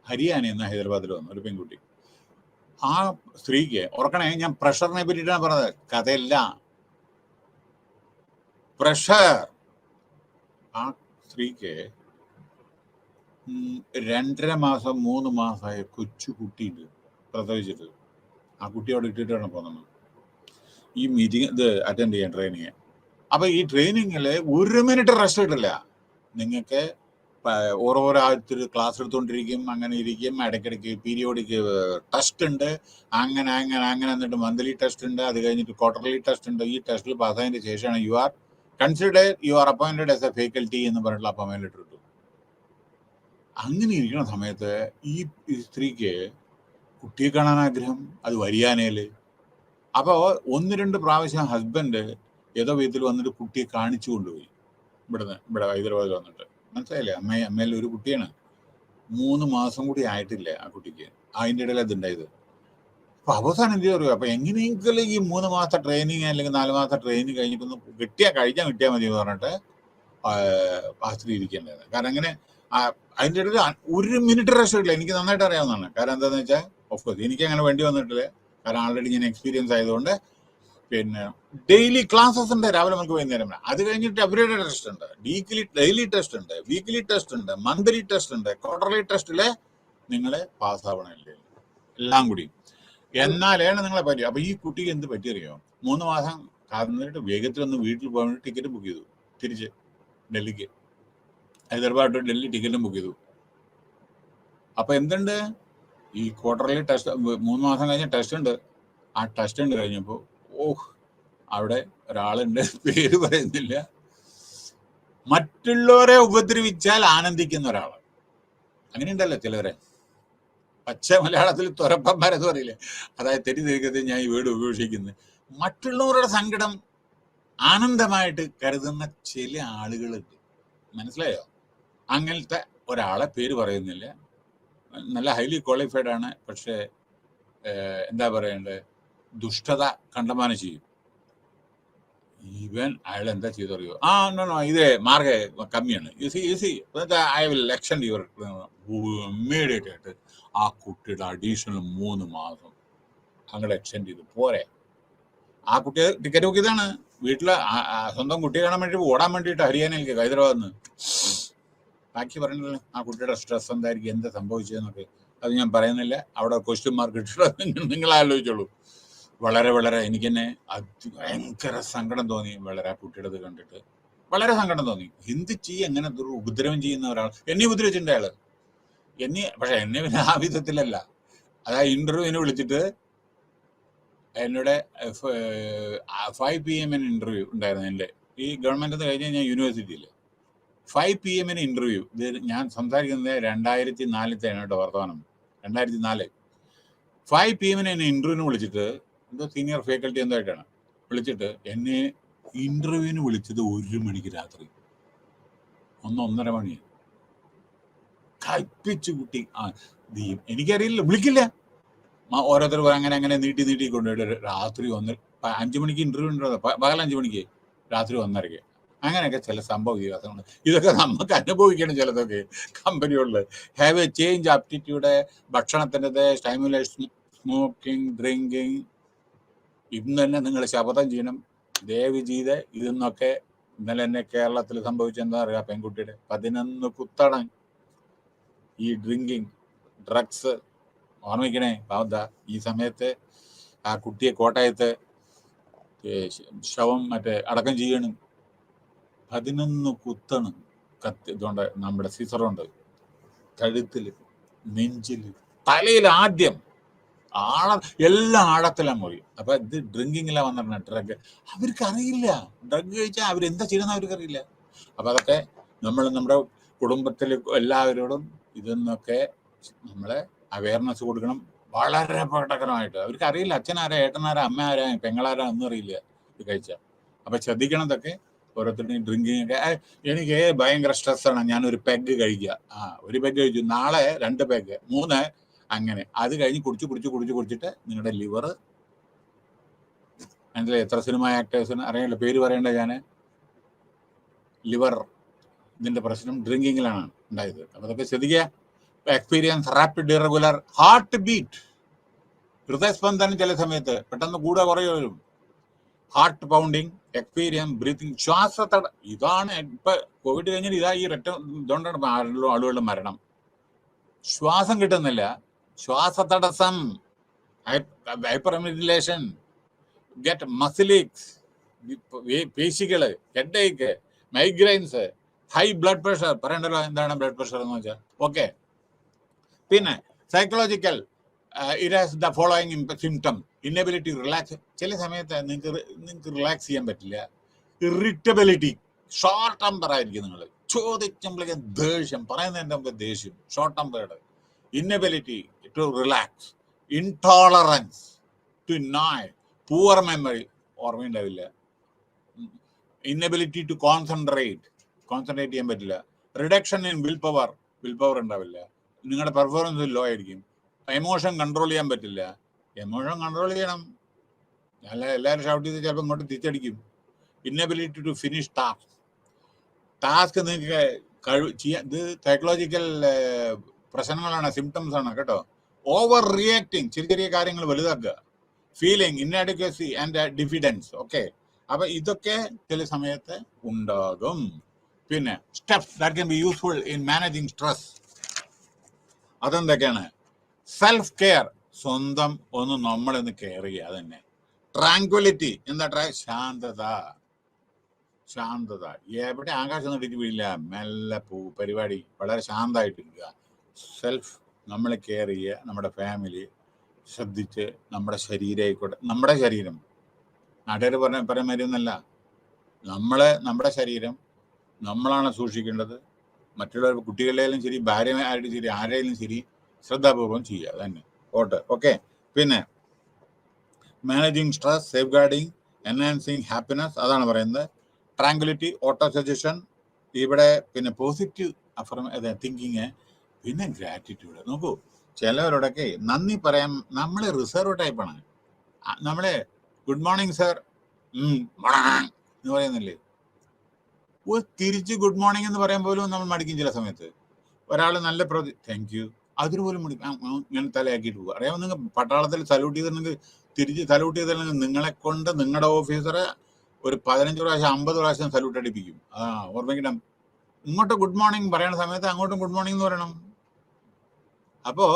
ഹരിയാനയിൽ നിന്ന് ഹൈദരാബാദിൽ വന്നു, ഒരു പെൺകുട്ടി. ആ സ്ത്രീക്ക്, ഓർക്കണേ, ഞാൻ പ്രഷറിനെ പറ്റിയിട്ടാണ് പറഞ്ഞത്, കഥയല്ല, പ്രഷർ. ആ സ്ത്രീക്ക് 2.5 മാസം 3 മാസമായ കൊച്ചു കുട്ടിയുണ്ട്, പ്രസവിച്ചിട്ട്. ആ കുട്ടി അവിടെ ഇട്ടിട്ടാണ് പോകുന്നത് ഈ മീറ്റിംഗ് അറ്റൻഡ് ചെയ്യാൻ, ട്രെയിനിങ്. അപ്പൊ ഈ ട്രെയിനിങ്ങിൽ 1 minute റെസ്റ്റ് കിട്ടില്ല. നിങ്ങൾക്ക് ഓരോ ആഴ്ച ക്ലാസ് എടുത്തുകൊണ്ടിരിക്കും, അങ്ങനെ ഇരിക്കും. ഇടയ്ക്കിടയ്ക്ക് പീരിയോഡിക് ടെസ്റ്റ് ഉണ്ട്, അങ്ങനെ എന്നിട്ട് മന്ത്ലി ടെസ്റ്റ് ഉണ്ട്, അത് കഴിഞ്ഞിട്ട് ക്വാർട്ടർലി ടെസ്റ്റ് ഉണ്ട്. ഈ ടെസ്റ്റിൽ പാസ്സായതിന് ശേഷമാണ് you are appointed as A faculty എന്ന് പറഞ്ഞിട്ടുള്ള അപ്പോയിന്റ്മെന്റ് കിട്ടും. അങ്ങനെ ഇരിക്കുന്ന സമയത്ത് ഈ സ്ത്രീക്ക് കുട്ടിയെ കാണാൻ ആഗ്രഹം, അത് ഹരിയാനയിൽ. അപ്പോൾ 1-2 പ്രാവശ്യം ഹസ്ബൻഡ് ഏതോ വിധത്തിൽ വന്നിട്ട് കുട്ടിയെ കാണിച്ചു കൊണ്ടുപോയി, ഇവിടെ ഹൈദരാബാദിൽ വന്നിട്ട്. മനസ്സിലായില്ലേ? അമ്മയിൽ ഒരു കുട്ടിയാണ്, 3 മാസം കൂടി ആയിട്ടില്ല ആ കുട്ടിക്ക്. അതിൻ്റെ ഇടയിൽ അതുണ്ടായത്. അപ്പൊ അവസാനം എന്ത് പറയുക, അപ്പൊ എങ്ങനെയെങ്കിലും ഈ 3 മാസത്തെ ട്രെയിനിങ് അല്ലെങ്കിൽ 4 മാസത്തെ ട്രെയിനിങ് കഴിഞ്ഞിട്ടൊന്ന് കിട്ടിയാൽ മതി എന്ന് പറഞ്ഞിട്ട് ആ സ്ത്രീ ഇരിക്കേണ്ടത്. കാരണം അങ്ങനെ അതിൻ്റെ ഇടയിൽ 1 minute റെസ്റ്റ് ഇല്ല. എനിക്ക് നന്നായിട്ട് അറിയാവുന്നതാണ്. കാരണം എന്താണെന്ന് വെച്ചാൽ, ഓഫ്കോഴ്സ് എനിക്ക് അങ്ങനെ വേണ്ടി വന്നിട്ടില്ല, കാരണം ആൾറെഡി ഞാൻ എക്സ്പീരിയൻസ് ആയതുകൊണ്ട്. പിന്നെ ഡെയിലി ക്ലാസ്സസ് ഉണ്ട്, രാവിലെ നമുക്ക് വൈകുന്നേരം. അത് കഴിഞ്ഞിട്ട് എവറിഡേ ടെസ്റ്റ് ഉണ്ട്, ഡെയിലി ടെസ്റ്റ് ഉണ്ട്, വീക്ക്ലി ടെസ്റ്റ് ഉണ്ട്, മന്ത്ലി ടെസ്റ്റ് ഉണ്ട്, ക്വാർട്ടർലി ടെസ്റ്റില് നിങ്ങൾ പാസ്സാവണമല്ലേ, എല്ലാം കൂടി. എന്നാലാണ് നിങ്ങളെ പറ്റി. അപ്പൊ ഈ കുട്ടിക്ക് എന്ത് പറ്റിയറിയോ, 3 മാസം കാത്തിട്ട് വേഗത്തിലൊന്ന് വീട്ടിൽ പോകാൻ വേണ്ടി ടിക്കറ്റ് ബുക്ക് ചെയ്തു, തിരിച്ച് ഡൽഹിക്ക്, ഹൈദരാബാദ് ടു ഡൽഹി ടിക്കറ്റും ബുക്ക് ചെയ്തു. അപ്പൊ എന്തുണ്ട്, ഈ ക്വാർട്ടർലി ടെസ്റ്റ് 3 മാസം കഴിഞ്ഞ ടെസ്റ്റ് ഉണ്ട്. ആ ടെസ്റ്റ് ഉണ്ട് കഴിഞ്ഞപ്പോൾ അവിടെ ഒരാളുണ്ട്, പേര് പറയുന്നില്ല, മറ്റുള്ളവരെ ഉപദ്രവിച്ചാൽ ആനന്ദിക്കുന്ന ഒരാൾ. അങ്ങനെ ഉണ്ടല്ലോ ചിലവരെ, പച്ച മലയാളത്തിൽ തുരപ്പന്മാരെന്ന് പറയില്ലേ, അതായത് തെറ്റിദ്ധരിക്കത്തെ ഞാൻ ഈ വീട് ഉപേക്ഷിക്കുന്നത്. മറ്റുള്ളവരുടെ സങ്കടം ആനന്ദമായിട്ട് കരുതുന്ന ചില ആളുകളുണ്ട്. മനസ്സിലായോ? അങ്ങനത്തെ ഒരാളെ പേര് പറയുന്നില്ല. നല്ല ഹൈലി ക്വാളിഫൈഡ് ആണ്. പക്ഷേ എന്താ പറയണ്ടേ, ദുഷ്ടത കണ്ടമാനം ചെയ്യും. ഈവൻ അയാൾ എന്താ ചെയ്തറിയോ? നോ ഇത് മാർഗ കമ്മിയാണ്. I will extend your immediate ആയിട്ട് ആ കുട്ടിയുടെ അഡീഷണൽ 3 മാസം അങ്ങോട്ട് എക്സ്റ്റെൻഡ് ചെയ്തു. പോരെ, ആ കുട്ടിയെ ടിക്കറ്റ് നോക്കിയതാണ്. വീട്ടില് സ്വന്തം കുട്ടിയെ കാണാൻ വേണ്ടി ഓടാൻ വേണ്ടിയിട്ട് ഹരിയാനയിലേക്ക്, ഹൈദരാബാദിൽ നിന്ന്. ബാക്കി പറഞ്ഞില്ല ആ കുട്ടിയുടെ സ്ട്രെസ് എന്തായിരിക്കും, എന്താ സംഭവിച്ചതെന്നൊക്കെ. അത് ഞാൻ പറയുന്നില്ല. അവിടെ ക്വസ്റ്റ്യൻ മാർക്ക് ഇട്ടിട്ട് നിങ്ങൾ ആലോചിച്ചോളൂ. വളരെ വളരെ എനിക്ക് തന്നെ ഭയങ്കര സങ്കടം തോന്നി. വളരെ ആ കുട്ടിയുടെ കണ്ടിട്ട് വളരെ സങ്കടം തോന്നി. എന്ത് ചെയ്യും, എങ്ങനെ ഉപദ്രവം ചെയ്യുന്ന ഒരാൾ. എന്നെ ഉപദ്രവിച്ചിട്ടുണ്ട് അയാള്. പക്ഷെ എന്നെ പിന്നെ ആ വിധത്തിലല്ല. അതാ ഇന്റർവ്യൂവിന് വിളിച്ചിട്ട് എന്നോട് 5 PM ഇന്റർവ്യൂ ഉണ്ടായിരുന്നു. എൻ്റെ ഈ ഗവൺമെന്റ് കഴിഞ്ഞ് ഞാൻ യൂണിവേഴ്സിറ്റിയിൽ 5 PM ഇന്റർവ്യൂ. ഇത് ഞാൻ സംസാരിക്കുന്നത് 2004 കേട്ടോ, വർത്തമാനം 2004. 5 PM എന്നെ ഇന്റർവ്യൂവിന് വിളിച്ചിട്ട്, എന്തോ സീനിയർ ഫാക്കൽറ്റി എന്തായിട്ടാണ് വിളിച്ചിട്ട്, എന്നെ ഇന്റർവ്യൂവിന് വിളിച്ചത് 1 മണിക്ക് രാത്രി, 1-1:30 മണി. കൽപ്പിച്ചു കുട്ടി. എനിക്കറിയില്ല, വിളിക്കില്ല. ഓരോരുത്തർ അങ്ങനെ നീട്ടി കൊണ്ടുപോയിട്ട് രാത്രി 5 മണിക്ക് ഇന്റർവ്യൂ ഉണ്ടോ, പകൽ 5 മണിക്ക്, രാത്രി 1:30. അങ്ങനെയൊക്കെ ചില സംഭവ വികാസങ്ങൾ. ഇതൊക്കെ നമുക്ക് അനുഭവിക്കണം ചിലതൊക്കെ കമ്പനികളിൽ. ഹാവ് എ ചേഞ്ച് ആപ്റ്റിറ്റ്യൂഡ്, ഭക്ഷണത്തിൻ്റെത്, സ്റ്റിമുലേഷൻ, സ്മോക്കിംഗ്, ഡ്രിങ്കിങ്. ഇന്ന് തന്നെ നിങ്ങൾ ശപഥം ചെയ്യണം, ദയവ് ചെയ്ത് ഇതെന്നൊക്കെ. ഇന്നലെ തന്നെ കേരളത്തിൽ സംഭവിച്ചെന്താ അറിയാം, പെൺകുട്ടിയുടെ 11 കുത്തണം ഈ ഡ്രിങ്കിങ്, ഡ്രഗ്സ്. ഓർമ്മിക്കണേ പാവന്താ. ഈ സമയത്ത് ആ കുട്ടിയെ കോട്ടയത്ത് ശവം അടക്കം ചെയ്യണം. 11 കുത്തണം കത്തി. ഇതുകൊണ്ട് നമ്മുടെ സീസറുണ്ട്, കഴുത്തില്, നെഞ്ചില്, തലയിൽ. ആദ്യം എല്ലാം ആഴത്തിലാണ് മുറി. അപ്പൊ ഇത് ഡ്രിങ്കിങ്ങിലാണ് വന്നിരുന്ന ഡ്രഗ്. അവർക്ക് അറിയില്ല ഡ്രഗ് കഴിച്ചാൽ അവരെന്താ ചെയ്യുന്ന അവർക്കറിയില്ല. അപ്പൊ അതൊക്കെ നമ്മൾ നമ്മുടെ കുടുംബത്തിൽ എല്ലാവരോടും ഇതെന്നൊക്കെ നമ്മളെ അവയർനെസ് കൊടുക്കണം, വളരെ പ്രകടനമായിട്ട്. അവർക്ക് അറിയില്ല അച്ഛനാരാ, ഏട്ടനാരാ, അമ്മ ആരാ, പെങ്ങളാരാ ഒന്നും അറിയില്ല ഇത് കഴിച്ചാൽ. അപ്പൊ ശ്രദ്ധിക്കണം ഇതൊക്കെ. ഓരോരുത്തരുടെയും ഡ്രിങ്കിങ് ഒക്കെ. എനിക്ക് ഭയങ്കര സ്ട്രെസ്സാണ്, ഞാനൊരു പെഗ് കഴിക്കുക. 1 പെഗ് കഴിച്ചു, നാളെ 2 പെഗ്, 3, അങ്ങനെ. അത് കഴിഞ്ഞ് കുടിച്ചിട്ട് നിങ്ങളുടെ ലിവർ, അതിൽ എത്ര സിനിമ ആക്ടേഴ്സിന് അറിയാമല്ലോ, പേര് പറയേണ്ട ഞാൻ. ലിവർ ഇതിന്റെ പ്രശ്നം ഡ്രിങ്കിങ്ങിലാണ് ഉണ്ടായത്. അപ്പൊ അതൊക്കെ ശ്രദ്ധിക്കുക. Experience rapid irregular heartbeat, ഹൃദയസ്പന്ദനം ചില സമയത്ത് പെട്ടെന്ന് കൂടെ കുറേ വരും. ഹാർട്ട് പൗണ്ടിങ്, എക്സ്പീരിയൻസ് ബ്രീത്തിങ്, ശ്വാസത്തട. ഇതാണ് ഇപ്പൊ കോവിഡ് കഴിഞ്ഞാൽ ഇതാ ഈ ഇതുകൊണ്ടാണ് ആളുകളുടെ മരണം. ശ്വാസം കിട്ടുന്നില്ല, ശ്വാസതടസ്സം, ഹൈപ്പർവെന്റിലേഷൻ, ഗെറ്റ് മസിലിക്സ്, പേശികള്, headache, migraines, high blood pressure. പറയണ്ടല്ലോ എന്താണ് ബ്ലഡ് പ്രഷർ എന്ന് വെച്ചാൽ. ഓക്കെ. പിന്നെ psychological, it has the following symptom. Inability relax. ചില സമയത്ത് നിങ്ങൾക്ക് റിലാക്സ് ചെയ്യാൻ പറ്റില്ല. ഇറിറ്റബിലിറ്റി, ഷോർട്ട് ടെമ്പർ ആയിരിക്കും നിങ്ങൾ. ചോദിക്കുമ്പോഴേക്കും ദേഷ്യം, പറയുന്നതിൻ്റെ മുമ്പ് ദേഷ്യം, short tempered. Inability to relax, intolerance to noise, poor memory, ഓർമ്മയുണ്ടാവില്ല. ഇന്നബിലിറ്റി ടു കോൺസെൻട്രേറ്റ് ചെയ്യാൻ പറ്റില്ല. റിഡക്ഷൻ ഇൻ വിൽ പവർ ഉണ്ടാവില്ല. നിങ്ങളുടെ പെർഫോമൻസ് ലോ ആയിരിക്കും. എമോഷൻ കൺട്രോൾ ചെയ്യാൻ പറ്റില്ല. എമോഷൻ കൺട്രോൾ ചെയ്യണം. എല്ലാവരും ഷൗട്ട് ചെയ്ത് ചിലപ്പോൾ ഇങ്ങോട്ട് തിരിച്ചടിക്കും. ഇന്നബിലിറ്റി ടു ഫിനിഷ് ടാസ്ക് നിങ്ങൾക്ക് ചെയ്യാൻ. ഇത് സൈക്കോളജിക്കൽ പ്രശ്നങ്ങളാണ്, സിംറ്റംസ് ആണ് കേട്ടോ. ഓവർ റിയാക്ടിങ്, ചെറിയ കാര്യങ്ങൾ വലുതാക്കുക. Feeling inadequacy and diffidence. Okay. അപ്പൊ ഇതൊക്കെ ചില സമയത്ത് ഉണ്ടാകും. പിന്നെ steps that can be useful in managing stress. അതെന്തൊക്കെയാണ്? സെൽഫ് കെയർ, സ്വന്തം ഒന്ന് നമ്മളൊന്ന് കെയർ ചെയ്യുക. അതന്നെ. ട്രാങ്ക്വലിറ്റി, എന്താ? ശാന്തത. എവിടെ ആകാശം നടിച്ച് വീഴില്ല, മെല്ലെ പരിപാടി വളരെ ശാന്തമായിട്ടിരിക്കുക. സെൽഫ് നമ്മൾ കെയർ ചെയ്യുക. നമ്മുടെ ഫാമിലി ശ്രദ്ധിച്ച്, നമ്മുടെ ശരീരമായിക്കോട്ടെ, നമ്മുടെ ശരീരം നാട്ടുകാർ പറയാൻ മരുന്നല്ല, നമ്മുടെ ശരീരം നമ്മളാണ് സൂക്ഷിക്കേണ്ടത്. മറ്റുള്ള കുട്ടികളെയും ശരി, ഭാര്യമാരുടെ ശരി, ആരെയും ശരി ശ്രദ്ധാപൂർവം ചെയ്യുക തന്നെ. ഓക്കെ. പിന്നെ managing stress, safe guarding enhancing happiness, അതാണ് പറയുന്നത്. ട്രാങ്കുലിറ്റി, ഓട്ടോ സജഷൻ, ഇവിടെ പിന്നെ പോസിറ്റീവ് തിങ്കിങ്, പിന്നെ ഗ്രാറ്റിറ്റ്യൂഡ്. നോക്കൂ, ചിലവരോടൊക്കെ നന്ദി പറയാൻ നമ്മൾ റിസർവ് ടൈപ്പാണ്. നമ്മളെ ഗുഡ് മോർണിംഗ് സർ എന്ന് പറയുന്നില്ലേ, തിരിച്ച് ഗുഡ് മോർണിംഗ് എന്ന് പറയാൻ പോലും നമ്മൾ മടിക്കും ചില സമയത്ത്. ഒരാൾ നല്ല താങ്ക് യു, അതിന് പോലും ഇങ്ങനെ തലയാക്കിയിട്ട് പോകുക. അറിയാമോ, നിങ്ങൾ പട്ടാളത്തിൽ സല്യൂട്ട് ചെയ്തിട്ടുണ്ടെങ്കിൽ, തിരിച്ച് സല്യൂട്ട് ചെയ്തിട്ടുണ്ടെങ്കിൽ നിങ്ങളെ കൊണ്ട് നിങ്ങളുടെ ഓഫീസറെ ഒരു 15 പ്രാവശ്യം 50 പ്രാവശ്യം സല്യൂട്ട് അടിപ്പിക്കും. ഓർമ്മിക്കണം, ഇങ്ങോട്ട് ഗുഡ് മോർണിംഗ് പറയുന്ന സമയത്ത് അങ്ങോട്ടും ഗുഡ് മോർണിംഗ് എന്ന് പറയണം. അപ്പോ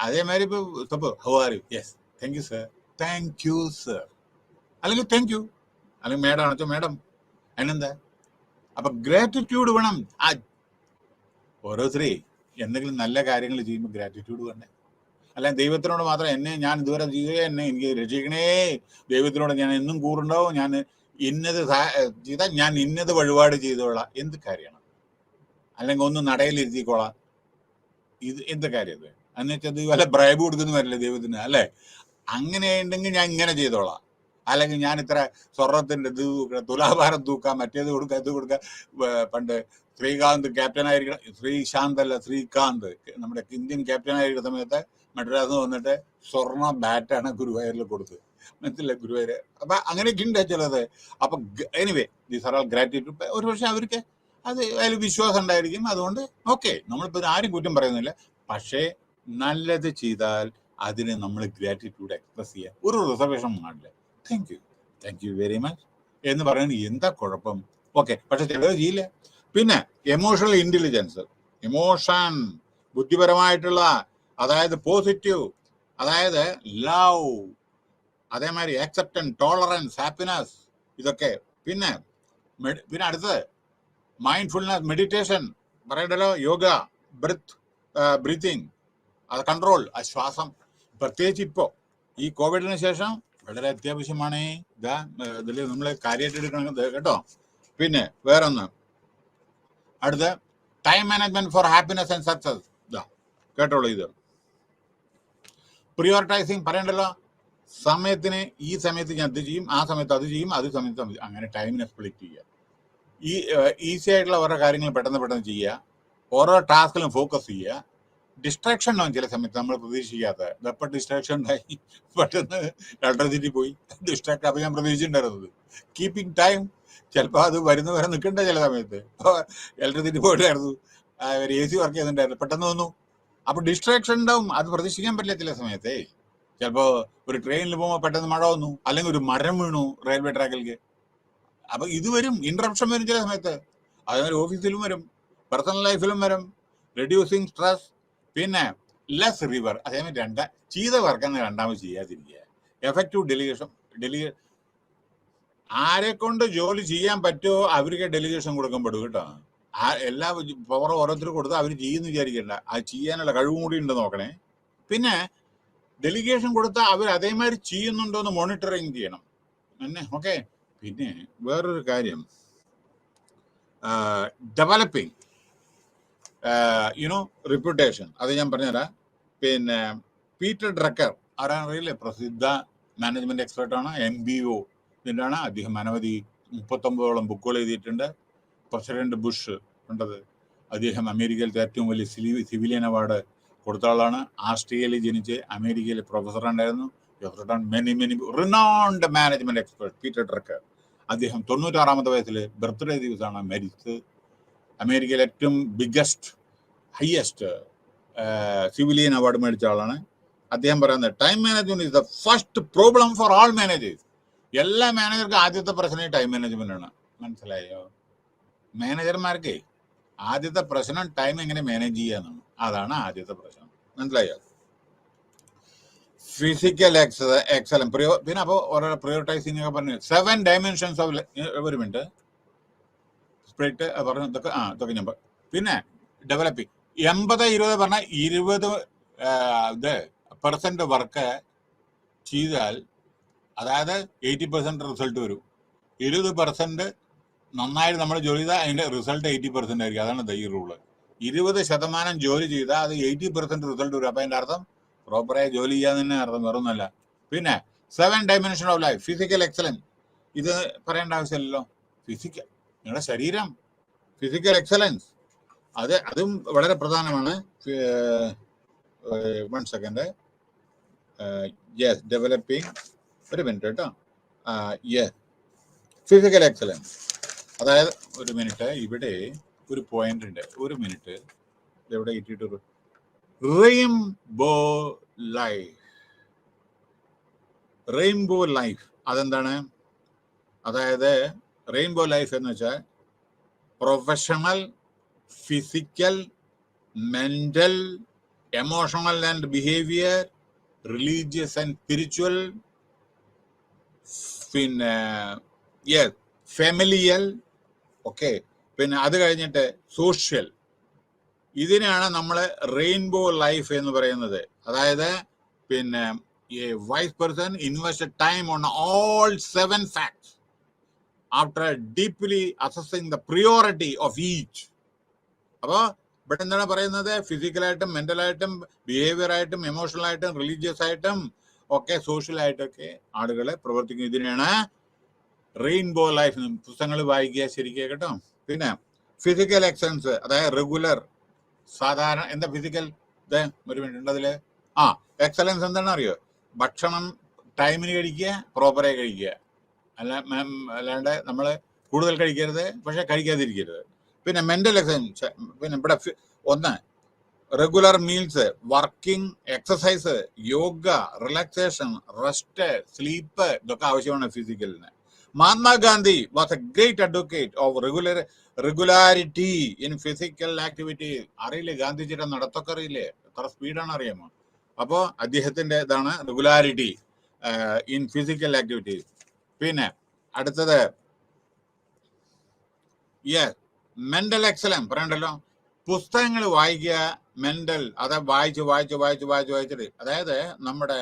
അതേമാതിരി ഇപ്പൊ how are you, yes thank you sir, thank you sir, അല്ലെങ്കിൽ താങ്ക് യു, അല്ലെങ്കിൽ മേഡം ആണെച്ചോ മേഡം, അതിനെന്താ. അപ്പൊ ഗ്രാറ്റിറ്റ്യൂഡ് വേണം. ഓരോരുത്തരെ എന്തെങ്കിലും നല്ല കാര്യങ്ങൾ ചെയ്യുമ്പോൾ ഗ്രാറ്റിറ്റ്യൂഡ് വേണ്ടേ? അല്ല ദൈവത്തിനോട് മാത്രം ഞാൻ ഇതുവരെ ചെയ്തേ, എനിക്ക് രക്ഷിക്കണേ, ദൈവത്തിനോട് ഞാൻ എന്നും കൂറുണ്ടാവും, ഞാൻ ഇന്നത് ചെയ്താൽ ഞാൻ ഇന്നത് വഴിപാട് ചെയ്തോളാം, എന്ത് കാര്യമാണ്? അല്ലെങ്കിൽ ഒന്ന് നടയിലിരുത്തിക്കോളാം, ഇത് എന്ത് കാര്യം? ഇത് എന്നുവെച്ചത് വല്ല ബ്രൈബ് കൊടുക്കുന്ന വരില്ലേ ദൈവത്തിന്, അല്ലേ? അങ്ങനെ ഉണ്ടെങ്കിൽ ഞാൻ ഇങ്ങനെ ചെയ്തോളാം, അല്ലെങ്കിൽ ഞാൻ ഇത്ര സ്വർണത്തിന്റെ ഇത് തുലാഭാരം തൂക്കാം, മറ്റേത് കൊടുക്കാം, ഇത് കൊടുക്കാം. പണ്ട് ശ്രീകാന്ത് ക്യാപ്റ്റൻ ആയിരിക്കണം, ശ്രീകാന്ത് നമ്മുടെ ഇന്ത്യൻ ക്യാപ്റ്റൻ ആയിരിക്കുന്ന സമയത്ത് മദ്രാസ് വന്നിട്ട് സ്വർണ്ണ ബാറ്റാണ് ഗുരുവായൂരിൽ കൊടുത്തത്, മനസ്സിലായി? ഗുരുവായൂർ. അപ്പൊ അങ്ങനെയൊക്കെ ഉണ്ട് ചിലത്. അപ്പൊ anyway these are all gratitude. ഒരു പക്ഷെ അവർക്ക് അത് അതിൽ വിശ്വാസം ഉണ്ടായിരിക്കും. അതുകൊണ്ട് ഓക്കെ, നമ്മളിപ്പോ ആരും കുറ്റം പറയുന്നില്ല. പക്ഷേ നല്ലത് ചെയ്താൽ അതിന് നമ്മൾ ഗ്രാറ്റിറ്റ്യൂഡ് എക്സ്പ്രസ് ചെയ്യുക. ഒരു റിസർവേഷൻ പാടില്ല. താങ്ക് യു വെരി മച്ച് എന്ന് പറയുന്നത് എന്താ കുഴപ്പം? ഓക്കെ, പക്ഷെ ചിലത് ചെയ്യില്ല. പിന്നെ എമോഷണൽ ഇന്റലിജൻസ്, ഇമോഷൻ, ബുദ്ധിപരമായിട്ടുള്ള, അതായത് പോസിറ്റീവ്, അതായത് ലവ്, അതേമാതിരി അക്സെപ്റ്റൻസ്, ടോളറൻസ്, ഹാപ്പിനെസ്, ഇതൊക്കെ. പിന്നെ അടുത്തത് മൈൻഡ്ഫുൾനെസ്, മെഡിറ്റേഷൻ പറയണ്ടല്ലോ, യോഗ, ബ്രീത്തിങ്, അത് കൺട്രോൾ, ആ ശ്വാസം. പ്രത്യേകിച്ച് ഇപ്പോൾ ഈ കോവിഡിന് ശേഷം വളരെ അത്യാവശ്യമാണ്. ഇതിൽ നമ്മൾ കാര്യമായിട്ട് എടുക്കണം കേട്ടോ. പിന്നെ വേറൊന്ന്, അടുത്ത time management for happiness and success. കേട്ടോളൂ, ഇത് പ്രിയോറിറ്റൈസിങ് പറയണ്ടല്ലോ, സമയത്തിന് ഈ സമയത്ത് ഞാൻ അത് ചെയ്യും, ആ സമയത്ത് അത് ചെയ്യും, അത് സമയത്ത് അങ്ങനെ ടൈമിനെ സ്പ്ലിറ്റ് ചെയ്യുക. ഈസി ആയിട്ടുള്ള ഓരോ കാര്യങ്ങൾ പെട്ടെന്ന് ചെയ്യുക, ഓരോ ടാസ്കിലും ഫോക്കസ് ചെയ്യുക. ഡിസ്ട്രാക്ഷൻ ഉണ്ടാവും ചില സമയത്ത് നമ്മൾ പ്രതീക്ഷിക്കാത്ത. ഇതപ്പോൾ ഡിസ്ട്രാക്ഷൻ ഉണ്ടായി, പെട്ടെന്ന് ഇലക്ട്രിസിറ്റി പോയി, ഡിസ്ട്രാക്ട്. അപ്പോൾ ഞാൻ പ്രതീക്ഷിച്ചിട്ടുണ്ടായിരുന്നത് കീപ്പിംഗ് ടൈം, ചിലപ്പോൾ അത് വരെ നിൽക്കണ്ട ചില സമയത്ത്. ഇപ്പോൾ ഇലക്ട്രിസിറ്റി പോയിട്ടായിരുന്നു, ഒരു AC വർക്ക് ചെയ്യുന്നുണ്ടായിരുന്നു, പെട്ടെന്ന് വന്നു. അപ്പോൾ ഡിസ്ട്രാക്ഷൻ ഉണ്ടാവും, അത് പ്രതീക്ഷിക്കാൻ പറ്റില്ല ചില സമയത്തേ. ചിലപ്പോൾ ഒരു ട്രെയിനിൽ പോകുമ്പോൾ പെട്ടെന്ന് മഴ വന്നു, അല്ലെങ്കിൽ ഒരു മരം വീണു റെയിൽവേ ട്രാക്കിലേക്ക്. അപ്പൊ ഇത് വരും, ഇന്ററപ്ഷൻ വരും ചില സമയത്ത്. അതേമാതിരി ഓഫീസിലും വരും, പേഴ്സണൽ ലൈഫിലും വരും. റെഡ്യൂസിങ് സ്ട്രെസ്, പിന്നെ ലെസ് റിവർ. അതേമാതിരി ചെയ്ത വർക്കെന്ന് രണ്ടാമത് ചെയ്യാതിരിക്കുക. Effective delegation. ആരെ കൊണ്ട് ജോലി ചെയ്യാൻ പറ്റുമോ അവർക്ക് ഡെലിഗേഷൻ കൊടുക്കപ്പെടും കേട്ടോ. എല്ലാ പവർ ഓരോരുത്തരും കൊടുത്താൽ അവർ ചെയ്യുന്നു വിചാരിക്കണ്ട, അത് ചെയ്യാനുള്ള കഴിവും കൂടി ഉണ്ട് നോക്കണേ. പിന്നെ ഡെലിഗേഷൻ കൊടുത്താൽ അവർ അതേമാതിരി ചെയ്യുന്നുണ്ടോ എന്ന് മോണിറ്ററിങ് ചെയ്യണം എന്നെ. ഓക്കെ, പിന്നെ വേറൊരു കാര്യം, ഡെവലപ്പിംഗ് റെപ്യൂട്ടേഷൻ. അത് ഞാൻ പറഞ്ഞുതരാം. പിന്നെ പീറ്റർ ഡ്രക്കർ, ആരാറിയില്ലേ, പ്രസിദ്ധ മാനേജ്മെന്റ് എക്സ്പെർട്ടാണ്, MBO ഇതിൻ്റെയാണ്. അദ്ദേഹം അനവധി 39ഓളം ബുക്കുകൾ എഴുതിയിട്ടുണ്ട്. പ്രസിഡന്റ് ബുഷ് കണ്ടത്, അദ്ദേഹം അമേരിക്കയിലത്തെ ഏറ്റവും വലിയ സിവിലിയൻ അവാർഡ് കൊടുത്ത ആളാണ്. ആസ്ട്രേലിയയിൽ ജനിച്ച് അമേരിക്കയിൽ പ്രൊഫസറുണ്ടായിരുന്നു. Many renowned management expert Peter Drucker. അദ്ദേഹം 96ാമത്തെ വയസ്സിൽ ബർത്ത്ഡേ ദിവസമാണ് മരിച്ചത്. അമേരിക്കയിലെ ഏറ്റവും ഹയസ്റ്റ് സിവിലിയൻ അവാർഡ് മേടിച്ച ആളാണ്. അദ്ദേഹം പറയുന്നത് time management is the first problem four all managers. എല്ലാ മാനേജർക്കും ആദ്യത്തെ പ്രശ്നം ടൈം മാനേജ്മെന്റ് ആണ്. മനസ്സിലായോ? മാനേജർമാർക്ക് ആദ്യത്തെ പ്രശ്നം ടൈം എങ്ങനെ മാനേജ് ചെയ്യാന്നാണ്. അതാണ് ആദ്യത്തെ പ്രശ്നം. മനസ്സിലായോ? ഫിസിക്കൽ എക്സലൻ. പിന്നെ അപ്പോൾ ഓരോ പ്രിയോറിറ്റൈസിംഗ് ഒക്കെ പറഞ്ഞു. 7 dimensions ഓഫ്, ഒരു മിനിറ്റ്, സ്പ്രിറ്റ് പറഞ്ഞു, ഇതൊക്കെ ഞാൻ. പിന്നെ ഡെവലപ്പിംഗ് 80-20 പറഞ്ഞാൽ 20% വർക്ക് ചെയ്താൽ, അതായത് 80% റിസൾട്ട് വരും. 20% നന്നായിട്ട് നമ്മൾ ജോലി ചെയ്താൽ അതിന്റെ റിസൾട്ട് 80% ആയിരിക്കും. അതാണ് ഈ റൂള്. 20% ജോലി ചെയ്താൽ അത് 80% റിസൾട്ട് വരും. അപ്പൊ അതിന്റെ അർത്ഥം പ്രോപ്പറായി ജോലി ചെയ്യാൻ തന്നെ അർത്ഥം, വേറൊന്നുമല്ല. പിന്നെ 7 dimensions of life. Physical excellence, ഇത് പറയേണ്ട ആവശ്യമില്ലല്ലോ. ഫിസിക്കൽ, നിങ്ങളുടെ ശരീരം, ഫിസിക്കൽ എക്സലൻസ്, അതും വളരെ പ്രധാനമാണ്. 1 സെക്കൻഡ്. യെസ്, ഡെവലപ്പിംഗ്, ഒരു മിനിറ്റ് കേട്ടോ. Yes, physical excellence. അതായത് ഒരു മിനിറ്റ്, ഇവിടെ ഒരു പോയിന്റ് ഉണ്ട്. ഒരു മിനിറ്റ്, എവിടെ ഇട്ടിട്ട് റെയിൻബോ ലൈഫ്. റെയിൻബോ ലൈഫ് അതെന്താണ്? അതായത് റെയിൻബോ ലൈഫ് എന്ന് വെച്ചാൽ professional, physical, mental, emotional and behaviour, religious and spiritual, പിന്നെ ഫാമിലിയൽ, ഓക്കെ, പിന്നെ അത് കഴിഞ്ഞിട്ട് സോഷ്യൽ. ഇതിനാണ് നമ്മൾ റെയിൻബോ ലൈഫ് എന്ന് പറയുന്നത്. അതായത് പിന്നെ a wise person invested time on all 7 facts after deeply assessing the priority of each. അപ്പോൾ ഇവിടെ എന്താണ് പറയുന്നത്? ഫിസിക്കലായിട്ടും മെന്റലായിട്ടും ബിഹേവിയർ ആയിട്ടും എമോഷണൽ ആയിട്ടും റിലീജിയസ് ആയിട്ടും ഒക്കെ സോഷ്യൽ ആയിട്ടൊക്കെ ആളുകൾ പ്രവർത്തിക്കും. ഇതിനാണ് റെയിൻബോ ലൈഫ്. പുസ്തകങ്ങൾ വായിക്കുക ശരിക്കും കേട്ടോ. പിന്നെ ഫിസിക്കൽ എക്സലൻസ്, അതായത് റെഗുലർ, സാധാരണ. എന്താ ഫിസിക്കൽ? ഒരു മിനിറ്റ് ഉണ്ട് അതില്. എക്സലൻസ് എന്താണെന്ന് അറിയോ? ഭക്ഷണം ടൈമിന് കഴിക്കുക, പ്രോപ്പറായി കഴിക്കുക. അല്ലാണ്ട് നമ്മൾ കൂടുതൽ കഴിക്കരുത്, പക്ഷെ കഴിക്കാതിരിക്കരുത്. പിന്നെ മെന്റൽ എക്സലൻസ്, പിന്നെ ഇവിടെ 1 regular meals, working, exercise, yoga, relaxation, rest, sleep, ഇതൊക്കെ ആവശ്യമാണ് ഫിസിക്കലിന്. Mahatma Gandhi was a great advocate of regularity in physical activity. അറിയില്ലേ ഗാന്ധിജിയുടെ നടത്തൊക്കെ? അറിയില്ലേ? എത്ര സ്പീഡാണ് അറിയാമോ? അപ്പോൾ അദ്ദേഹത്തിന്റെ ഇതാണ് റെഗുലാരിറ്റി ഇൻ ഫിസിക്കൽ ആക്ടിവിറ്റീസ്. പിന്നെ അടുത്തത് മെന്റൽ എക്സലൻസ് പറയണ്ടല്ലോ. പുസ്തകങ്ങൾ വായിക്കുക. മെന്റൽ, അത് വായിച്ചിട്ട്, അതായത് നമ്മുടെ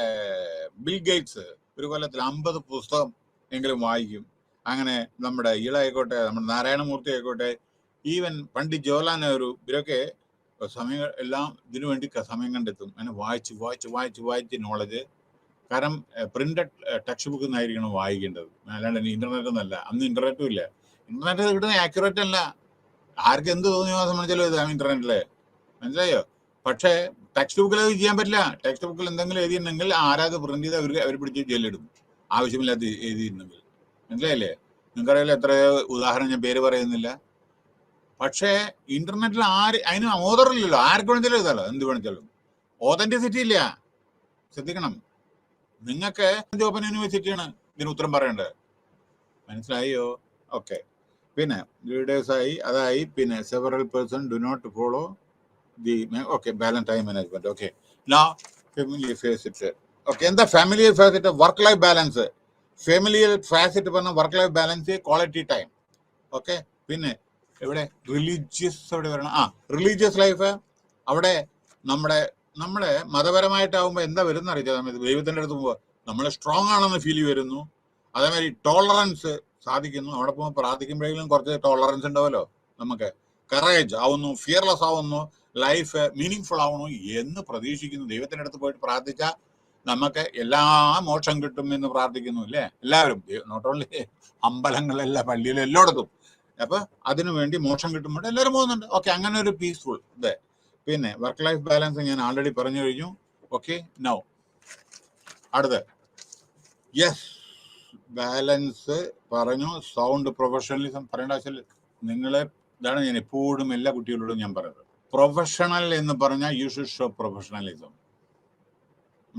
ബിൽ ഗേറ്റ്സ് ഒരു കൊല്ലത്തിൽ 50 പുസ്തകം എങ്കിലും വായിക്കും. അങ്ങനെ നമ്മുടെ ഈളായിക്കോട്ടെ, നമ്മുടെ നാരായണമൂർത്തി ആയിക്കോട്ടെ, ഈവൻ പണ്ഡിറ്റ് ജവഹർലാൽ നെഹ്റു, ഇവരൊക്കെ സമയം എല്ലാം ഇതിനു വേണ്ടി സമയം കണ്ടെത്തും. അങ്ങനെ വായിച്ച് നോളജ്. കാരണം പ്രിന്റഡ് ടെക്സ്റ്റ് ബുക്കിൽ നിന്നായിരിക്കണം വായിക്കേണ്ടത്, അല്ലാണ്ട് ഇന്റർനെറ്റ് ഒന്നല്ല. അന്ന് ഇന്റർനെറ്റും ഇല്ല. ഇന്റർനെറ്റ് കിട്ടുന്ന ആക്യുറേറ്റ് അല്ല. ആർക്ക് എന്ത് തോന്നിയോ സംബന്ധിച്ചാലും ഇത് ഇന്റർനെറ്റില്, മനസ്സിലായോ? പക്ഷേ ടെക്സ്റ്റ് ബുക്കിൽ അത് ചെയ്യാൻ പറ്റില്ല. ടെക്സ്റ്റ് ബുക്കിൽ എന്തെങ്കിലും എഴുതിയിട്ടുണ്ടെങ്കിൽ ആരാത് പ്രിന്റ് ചെയ്ത് അവർ പിടിച്ച് ജയിലിടും, ആവശ്യമില്ലാത്ത എഴുതിയിട്ടുണ്ടെങ്കിൽ. മനസ്സിലായില്ലേ? നിങ്ങൾക്കറിയാലോ എത്രയോ ഉദാഹരണം, ഞാൻ പേര് പറയുന്നില്ല. പക്ഷേ ഇന്റർനെറ്റിൽ അതിന് ഓതറില്ലല്ലോ. ആർക്ക് വേണമെങ്കിലും എഴുതാലോ, എന്ത് വേണമെങ്കിലും. ഓതന്റിസിറ്റി ഇല്ല. ശ്രദ്ധിക്കണം. നിങ്ങൾക്ക് ഓപ്പൺ യൂണിവേഴ്സിറ്റിയാണ് ഇതിന് ഉത്തരം പറയേണ്ടത്. മനസ്സിലായോ? ഓക്കെ. പിന്നെ ലീഡേഴ്സായി, അതായി. പിന്നെ several person do not follow the balance time management. Okay, now family facet. Okay, എന്താ family facet? Work life balance. Familial facet പറഞ്ഞ work life balance, quality time. Okay. പിന്നെ ഇവിടെ റിലീജിയസ് എവിടെ വരണം? Religious life. അവിടെ നമ്മളെ മതപരമായിട്ടാവുമ്പോൾ എന്താ വരുന്ന അറിയിച്ച സമയത്ത് ദൈവത്തിന്റെ അടുത്ത് പോകുമ്പോൾ നമ്മൾ സ്ട്രോങ് ആണെന്ന് ഫീൽ വരുന്നു. അതേമാതിരി ടോളറൻസ് സാധിക്കുന്നു. അവിടെ പോകുമ്പോൾ പ്രാർത്ഥിക്കുമ്പോഴേക്കും കുറച്ച് ടോളറൻസ് ഉണ്ടാവുമല്ലോ. നമുക്ക് കറേജ് ആവുന്നു, ഫിയർലെസ് ആവുന്നു, ലൈഫ് മീനിങ് ഫുൾ ആവുന്നു എന്ന് പ്രതീക്ഷിക്കുന്നു. ദൈവത്തിന്റെ അടുത്ത് പോയിട്ട് പ്രാർത്ഥിച്ചാൽ നമുക്ക് എല്ലാ മോക്ഷം കിട്ടും എന്ന് പ്രാർത്ഥിക്കുന്നു, അല്ലേ? എല്ലാവരും, നോട്ട് ഓൺലി അമ്പലങ്ങളെല്ലാം, പള്ളിയിലും എല്ലായിടത്തും. അപ്പൊ അതിനുവേണ്ടി മോക്ഷം കിട്ടുമ്പോൾ എല്ലാവരും പോകുന്നുണ്ട്. ഓക്കെ, അങ്ങനെ ഒരു പീസ്ഫുൾ ഇത്. പിന്നെ വർക്ക് ലൈഫ് ബാലൻസ് ഞാൻ ആൾറെഡി പറഞ്ഞു കഴിഞ്ഞു. ഓക്കെ, നൗ അടുത്ത് ബാലൻസ് പറഞ്ഞു. സൗണ്ട് പ്രൊഫഷണലിസം പറയേണ്ട ആവശ്യമില്ല. നിങ്ങളെ ഇതാണ് ഞാൻ എപ്പോഴും എല്ലാ കുട്ടികളോടും ഞാൻ പറയുന്നത്. പ്രൊഫഷണൽ എന്ന് പറഞ്ഞാൽ യു ഷുഡ് ഷോ പ്രൊഫഷണലിസം.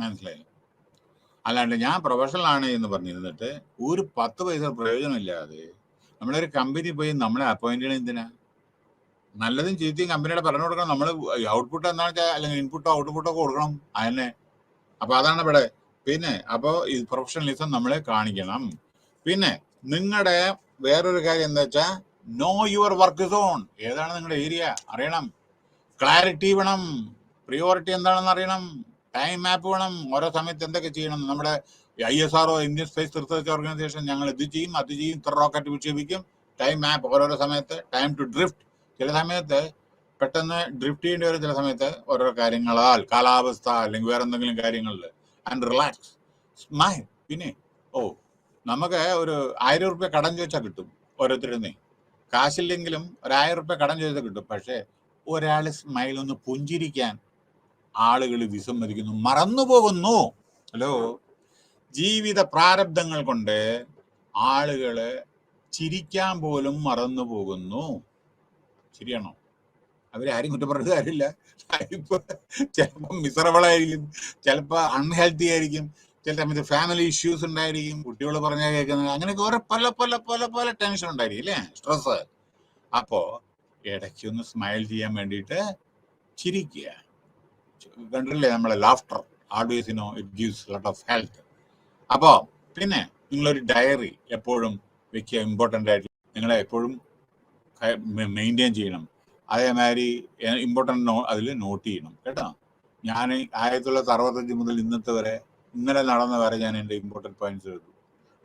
മനസ്സിലായി? അല്ലാണ്ട് ഞാൻ പ്രൊഫഷണൽ ആണ് എന്ന് പറഞ്ഞിരുന്നിട്ട് ഒരു 10 പൈസ പ്രയോജനമില്ലാതെ നമ്മളൊരു കമ്പനി പോയി നമ്മളെ അപ്പോയിന്റ് ചെയ്യണം. എന്തിനാ? നല്ലതും ചീത്തയും കമ്പനിയുടെ പറഞ്ഞു കൊടുക്കണം. നമ്മൾ ഔട്ട്പുട്ട് എന്താണെന്ന് വെച്ചാൽ, അല്ലെങ്കിൽ ഇൻപുട്ടോ ഔട്ട്പുട്ടോ ഒക്കെ കൊടുക്കണം. അതിനെ അപ്പൊ അതാണ് ഇവിടെ. പിന്നെ അപ്പോൾ ഈ പ്രൊഫഷണലിസം നമ്മളെ കാണിക്കണം. പിന്നെ നിങ്ങളുടെ വേറൊരു കാര്യം എന്താ വെച്ചാൽ, നോ യുവർ വർക്ക് സോൺ. ഏതാണ് നിങ്ങളുടെ ഏരിയ അറിയണം. ക്ലാരിറ്റി വേണം. പ്രിയോറിറ്റി എന്താണെന്ന് അറിയണം. ടൈം മാപ്പ് വേണം. ഓരോ സമയത്ത് എന്തൊക്കെ ചെയ്യണം. നമ്മുടെ ISRO, Indian space research organisation, ഞങ്ങൾ ഇത് ചെയ്യും, അത് ചെയ്യും, ഇത്ര റോക്കറ്റ് വിക്ഷേപിക്കും. ടൈം മാപ്പ് ഓരോരോ സമയത്ത്. Time to drift. ചില സമയത്ത് പെട്ടെന്ന് ഡ്രിഫ്റ്റ് ചെയ്യേണ്ടി വരും. ചില സമയത്ത് ഓരോ കാര്യങ്ങളാൽ, കാലാവസ്ഥ അല്ലെങ്കിൽ വേറെ എന്തെങ്കിലും കാര്യങ്ങളിൽ. And relax, smile. പിന്നെ നമുക്ക് ഒരു 1000 റുപ്യ കടം ചോദിച്ചാൽ കിട്ടും ഓരോരുത്തരുന്നേ. കാശില്ലെങ്കിലും ഒരു 1000 റുപ്യ കടം ചോദിച്ചാൽ കിട്ടും. പക്ഷെ ഒരാൾ സ്മൈൽ ഒന്ന് പുഞ്ചിരിക്കാൻ ആളുകൾ വിസമ്മതിക്കുന്നു, മറന്നുപോകുന്നു. ഹലോ, ജീവിത പ്രാരബ്ധങ്ങൾ കൊണ്ട് ആളുകള് ചിരിക്കാൻ പോലും മറന്നു പോകുന്നു. ശരിയാണോ? അവരാരും കുറ്റം പറഞ്ഞിട്ട് കാര്യമില്ല. ഇപ്പൊ ചിലപ്പോൾ മിസറബിളായിരിക്കും, ചിലപ്പോൾ അൺഹെൽത്തി ആയിരിക്കും, ചില സമയത്ത് ഫാമിലി ഇഷ്യൂസ് ഉണ്ടായിരിക്കും, കുട്ടികൾ പറഞ്ഞാൽ കേൾക്കുന്നത്, അങ്ങനെയൊക്കെ ഓരോ പല പല പല പല ടെൻഷൻ ഉണ്ടായിരിക്കും അല്ലേ, സ്ട്രെസ്. അപ്പോ ഇടയ്ക്കൊന്ന് സ്മൈൽ ചെയ്യാൻ വേണ്ടിയിട്ട് ചിരിക്കുക. കണ്ടില്ലേ നമ്മളെ laughter always it gives lot of health. അപ്പോ പിന്നെ നിങ്ങളൊരു ഡയറി എപ്പോഴും വെക്കുക, ഇമ്പോർട്ടൻ്റ് ആയിട്ട് നിങ്ങളെ എപ്പോഴും മെയിൻറ്റെയിൻ ചെയ്യണം. അതേമാതിരി ഇമ്പോർട്ടൻ്റ് അതിൽ നോട്ട് ചെയ്യണം കേട്ടോ. ഞാൻ 1965 മുതൽ ഇന്നലെ നടന്ന വരെ ഞാൻ എൻ്റെ ഇമ്പോർട്ടൻറ്റ് പോയിന്റ്സ് എഴുതും.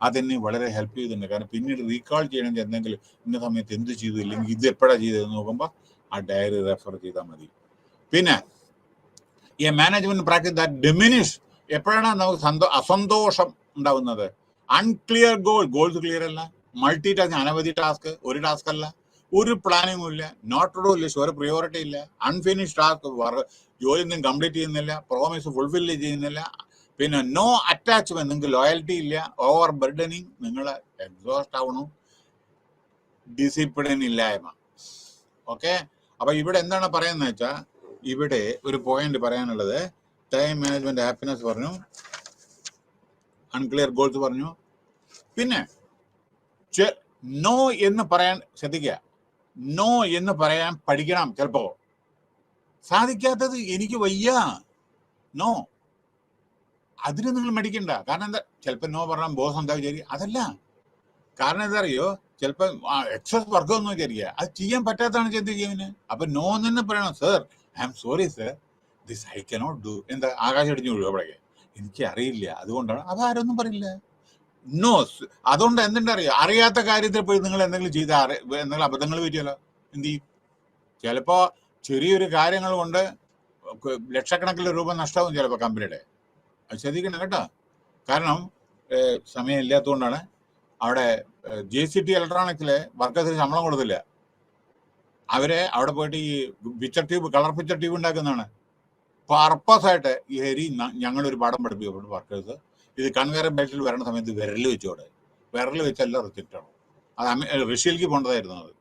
അതെന്നെ വളരെ ഹെൽപ്പ് ചെയ്തിട്ടുണ്ട്. കാരണം പിന്നീട് റീകാൾ ചെയ്യണമെങ്കിൽ എന്തെങ്കിലും ഇന്ന സമയത്ത് എന്ത് ചെയ്തു, ഇല്ലെങ്കിൽ ഇത് എപ്പോഴാണ് ചെയ്തതെന്ന് നോക്കുമ്പോൾ ആ ഡയറി റെഫർ ചെയ്താൽ മതി. പിന്നെ ഈ മാനേജ്മെന്റ് പ്രാക്ടീസ് ദാറ്റ് ഡിമിനിഷ്. എപ്പോഴാണ് നമുക്ക് അസന്തോഷം ഉണ്ടാവുന്നത്? അൺക്ലിയർ ഗോൾസ് ക്ലിയർ അല്ല, മൾട്ടി ടാസ്ക്, അനവധി ടാസ്ക്, ഒരു ടാസ്ക് അല്ല, ഒരു പ്ലാനിങ്ങും ഇല്ല, നോട്ട് ടു ഡു ലിസ്റ്റ്, ഒരു പ്രിയോറിറ്റി ഇല്ല, അൺഫിനിഷ് ടാസ്ക്, ജോലി ഒന്നും കംപ്ലീറ്റ് ചെയ്യുന്നില്ല, പ്രോമിസ് ഫുൾഫിൽ ചെയ്യുന്നില്ല, പിന്നെ നോ അറ്റാച്ച്മെന്റ്, നിങ്ങൾക്ക് ലോയൽറ്റി ഇല്ല, ഓവർ ബർഡനിങ്, നിങ്ങൾ എക്സോസ്റ്റ് ആവണം, ഡിസിപ്ലിൻ ഇല്ലായ്മ. ഓക്കെ, അപ്പൊ ഇവിടെ എന്താണ് പറയുന്നത് വെച്ചാൽ, ഇവിടെ ഒരു പോയിന്റ് പറയാനുള്ളത്, ടൈം മാനേജ്മെന്റ്, ഹാപ്പിനെസ് പറഞ്ഞു, അൺക്ലിയർ ഗോൾസ് പറഞ്ഞു. പിന്നെ നോ എന്ന് പറയാൻ ശ്രദ്ധിക്കുക. നോ എന്ന് പറയാൻ പഠിക്കണം. ചിലപ്പോ സാധിക്കാത്തത് എനിക്ക് വയ്യ, നോ, അതിന് നിങ്ങൾ മടിക്കണ്ട. കാരണം എന്താ, ചിലപ്പോ നോ പറഞ്ഞാൽ ബോസ് എന്താ വിചാരിക്കുക, അതല്ല. കാരണം എന്താ അറിയോ, ചിലപ്പോ എക്സസ് വർക്ക് ഒന്നും വിചാരിക്കുക, അത് ചെയ്യാൻ പറ്റാത്തതാണ് ചിന്തിക്കുന്നതിന്. അപ്പൊ നോ എന്ന് പറയണം. Sir, I am sorry sir, this I cannot do. എന്താ ആകാശം അടിഞ്ഞു വീഴും അവിടേക്ക്, എനിക്ക് അറിയില്ല, അതുകൊണ്ടാണ്. അതാരൊന്നും പറയില്ല. നോ. അതുകൊണ്ട് എന്തുണ്ടറിയോ, അറിയാത്ത കാര്യത്തിൽ പോയി നിങ്ങൾ എന്തെങ്കിലും ചെയ്ത എന്തെങ്കിലും അബദ്ധങ്ങൾ പറ്റിയല്ലോ, എന്ത് ചെയ്യും? ചിലപ്പോ ചെറിയൊരു കാര്യങ്ങൾ കൊണ്ട് ലക്ഷക്കണക്കിന് രൂപ നഷ്ടവും ചിലപ്പോൾ കമ്പനിയുടെ. അത് ശ്രദ്ധിക്കണം കേട്ടോ. കാരണം സമയം ഇല്ലാത്തതുകൊണ്ടാണ്. അവിടെ JCT ഇലക്ട്രോണിക്സിലെ വർക്കേഴ്സിന് ശമ്പളം കൊടുത്തില്ല. അവരെ അവിടെ പോയിട്ട് ഈ picture tube, colour picture tube ഉണ്ടാക്കുന്നതാണ്. പർപ്പസായിട്ട് ഈ ഹരി ഞങ്ങളൊരു പാഠം പഠിപ്പിക്കപ്പെട്ടു വർക്കേഴ്സ്. ഇത് കൺവെയർ ബെൽറ്റിൽ വരണ സമയത്ത് വിരൽ വെച്ചോടെ, വിരൽ വെച്ചെല്ലാം റിജക്റ്റ് ആണ്. അത് റഷ്യയിലേക്ക് പോകേണ്ടതായിരുന്നു. അത്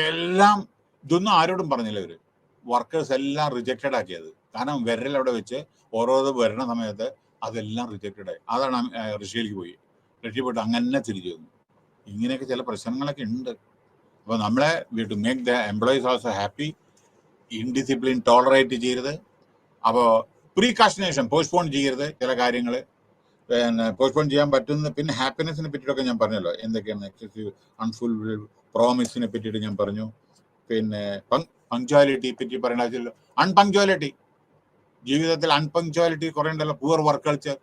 എല്ലാം ഇതൊന്നും ആരോടും പറഞ്ഞില്ല. ഇവര് വർക്കേഴ്സ് എല്ലാം റിജക്റ്റഡ് ആക്കിയത്. കാരണം വിരൽ അവിടെ വെച്ച് ഓരോ വരണ സമയത്ത് അതെല്ലാം റിജക്റ്റഡ് ആയി. അതാണ് റഷ്യയിലേക്ക് പോയി, റഷ്യ പോയിട്ട് അങ്ങനെ തിരിച്ചു വന്നു. ഇങ്ങനെയൊക്കെ ചില പ്രശ്നങ്ങളൊക്കെ ഉണ്ട്. അപ്പോൾ നമ്മളെ to make the employees also happy, indiscipline tolerate ചെയ്യരുത്. അപ്പോൾ പ്രീകാസ്റ്റിനേഷൻ, പോസ്റ്റ്പോൺ ചെയ്യരുത് ചില കാര്യങ്ങൾ. പിന്നെ പോസ്റ്റ്പോൺ ചെയ്യാൻ പറ്റുന്ന. പിന്നെ ഹാപ്പിനെസിനെ പറ്റിയിട്ടൊക്കെ ഞാൻ പറഞ്ഞല്ലോ, എന്തൊക്കെയാണ് എക്സസീവ്, അൺഫുൾഫിൽഡ് പ്രോമിസിനെ പറ്റിയിട്ട് ഞാൻ പറഞ്ഞു. പിന്നെ പങ്ക്ച്വാലിറ്റി പറ്റി പറയേണ്ട ആവശ്യമില്ല. അൺപങ്ക്ച്വാലിറ്റി, ജീവിതത്തിൽ അൺപങ്ക്ച്വാലിറ്റി കുറേ ഉണ്ടല്ലോ. പൂവർ വർക്ക് കൾച്ചർ,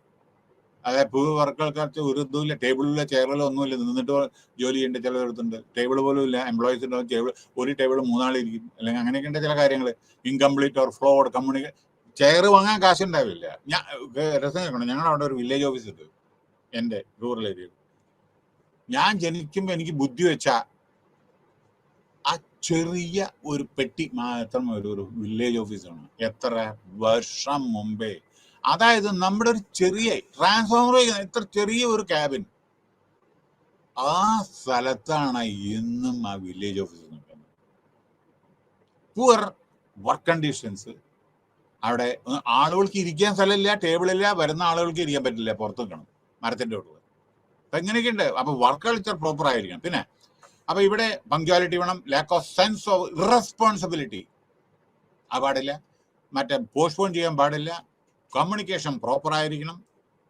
അതായത് പൂവർ വർക്ക് കൾച്ചർ ഒരു ഇതുമില്ല, ടേബിളിലോ ചെയറിലോ ഒന്നുമില്ല, നിന്നിട്ട് ജോലി ചെയ്യേണ്ട ചിലയിടത്തുണ്ട്. ടേബിൾ പോലും ഇല്ല, എംപ്ലോയീസ് ഉണ്ടാവും, ടേബിൾ ഒരു ടേബിൾ 3 ആളിരിക്കും, അല്ലെങ്കിൽ അങ്ങനെയൊക്കെ ഉണ്ട് ചില കാര്യങ്ങൾ. Incomplete or flawed communication, chair വാങ്ങാൻ കാശുണ്ടാവില്ല. രസം കേൾക്കണം, ഞങ്ങളുടെ അവിടെ ഒരു വില്ലേജ് ഓഫീസ് ഉണ്ട് എൻ്റെ റൂറൽ ഏരിയയിൽ. ഞാൻ ജനിക്കുമ്പോൾ എനിക്ക് ബുദ്ധി വെച്ച ആ ചെറിയ ഒരു പെട്ടി മാത്രം ഒരു വില്ലേജ് ഓഫീസാണ്, എത്ര വർഷം മുമ്പേ. അതായത് നമ്മുടെ ഒരു ചെറിയ ട്രാൻസ്ഫോമർ, ഇത്ര ചെറിയ ഒരു ക്യാബിൻ, ആ സ്ഥലത്താണ് ഇന്നും ആ വില്ലേജ് ഓഫീസ് നിൽക്കുന്നത്. Poor work conditions. അവിടെ ആളുകൾക്ക് ഇരിക്കാൻ സ്ഥലമില്ല, ടേബിളില്ല, വരുന്ന ആളുകൾക്ക് ഇരിക്കാൻ പറ്റില്ല, പുറത്ത് നിൽക്കണം മരത്തിന്റെ ഒടുവ്. അപ്പൊ ഇങ്ങനെയൊക്കെ ഉണ്ട്. അപ്പൊ വർക്ക് കൾച്ചർ പ്രോപ്പർ ആയിരിക്കണം. പിന്നെ അപ്പൊ ഇവിടെ പങ്ക്ച്വാലിറ്റി വേണം, lack of sense of irresponsibility ആ പാടില്ല, മറ്റേ പോസ്റ്റ്പോൺ ചെയ്യാൻ പാടില്ല, കമ്മ്യൂണിക്കേഷൻ പ്രോപ്പർ ആയിരിക്കണം.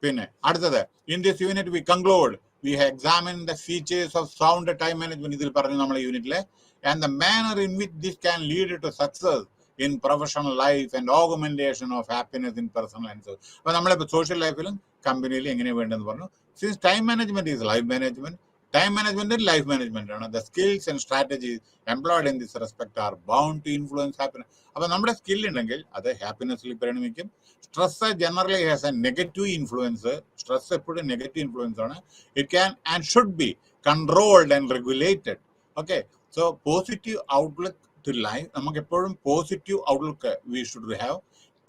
പിന്നെ അടുത്തത്, in this unit we conclude we have examine the features of sound time management. ഇതിൽ പറഞ്ഞു നമ്മളെ യൂണിറ്റിലെ, and the manner in which this can lead to success in professional life and augmentation of happiness in personal and social. അപ്പൊ നമ്മളിപ്പോൾ social ലൈഫിലും കമ്പനിയിലും എങ്ങനെയാണ് വേണ്ടതെന്ന് പറഞ്ഞു. Since time management is life management, Time management and life management. The skills and strategies employed in this respect are bound to influence happiness. അപ്പോൾ നമ്മുടെ skill ഉണ്ടെങ്കിൽ അത് ഹാപ്പിനെസ്സിൽ പരിണമിക്കും. Stress generally has a negative influence. Stress എപ്പോഴും negative influence ആണ്. It can and should be controlled and regulated. Okay, so positive outlook to life. നമുക്ക് എപ്പോഴും positive outlook we should have.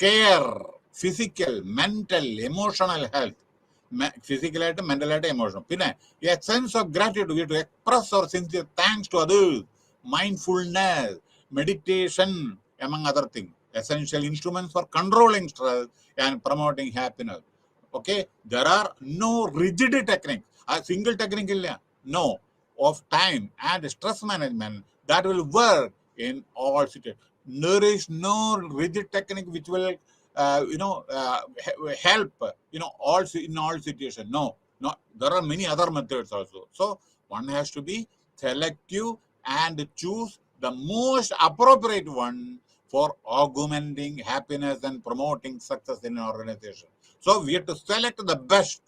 Care, physical, mental, emotional health. ഫിസിക്കലായിട്ട്, മെന്റലായിട്ട്, emotional. പിന്നെ a sense of gratitude to express or sincere thanks to others. Mindfulness, meditation, among other things, essential instruments for controlling stress and promoting happiness. Okay, there are no rigid techniques. A single technique illa, no, of time and stress management that will work in all situations. There is no rigid technique which will help all in all situations. No, there are many other methods also. So one has to be selective and choose the most appropriate one for augmenting happiness and promoting success in an organization. So we have to select the best,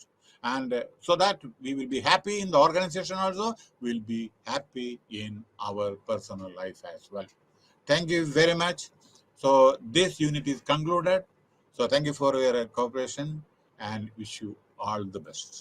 and so that we will be happy in the organization also, we will be happy in our personal life as well. Thank you very much. So this unit is concluded. So thank you for your cooperation and wish you all the best.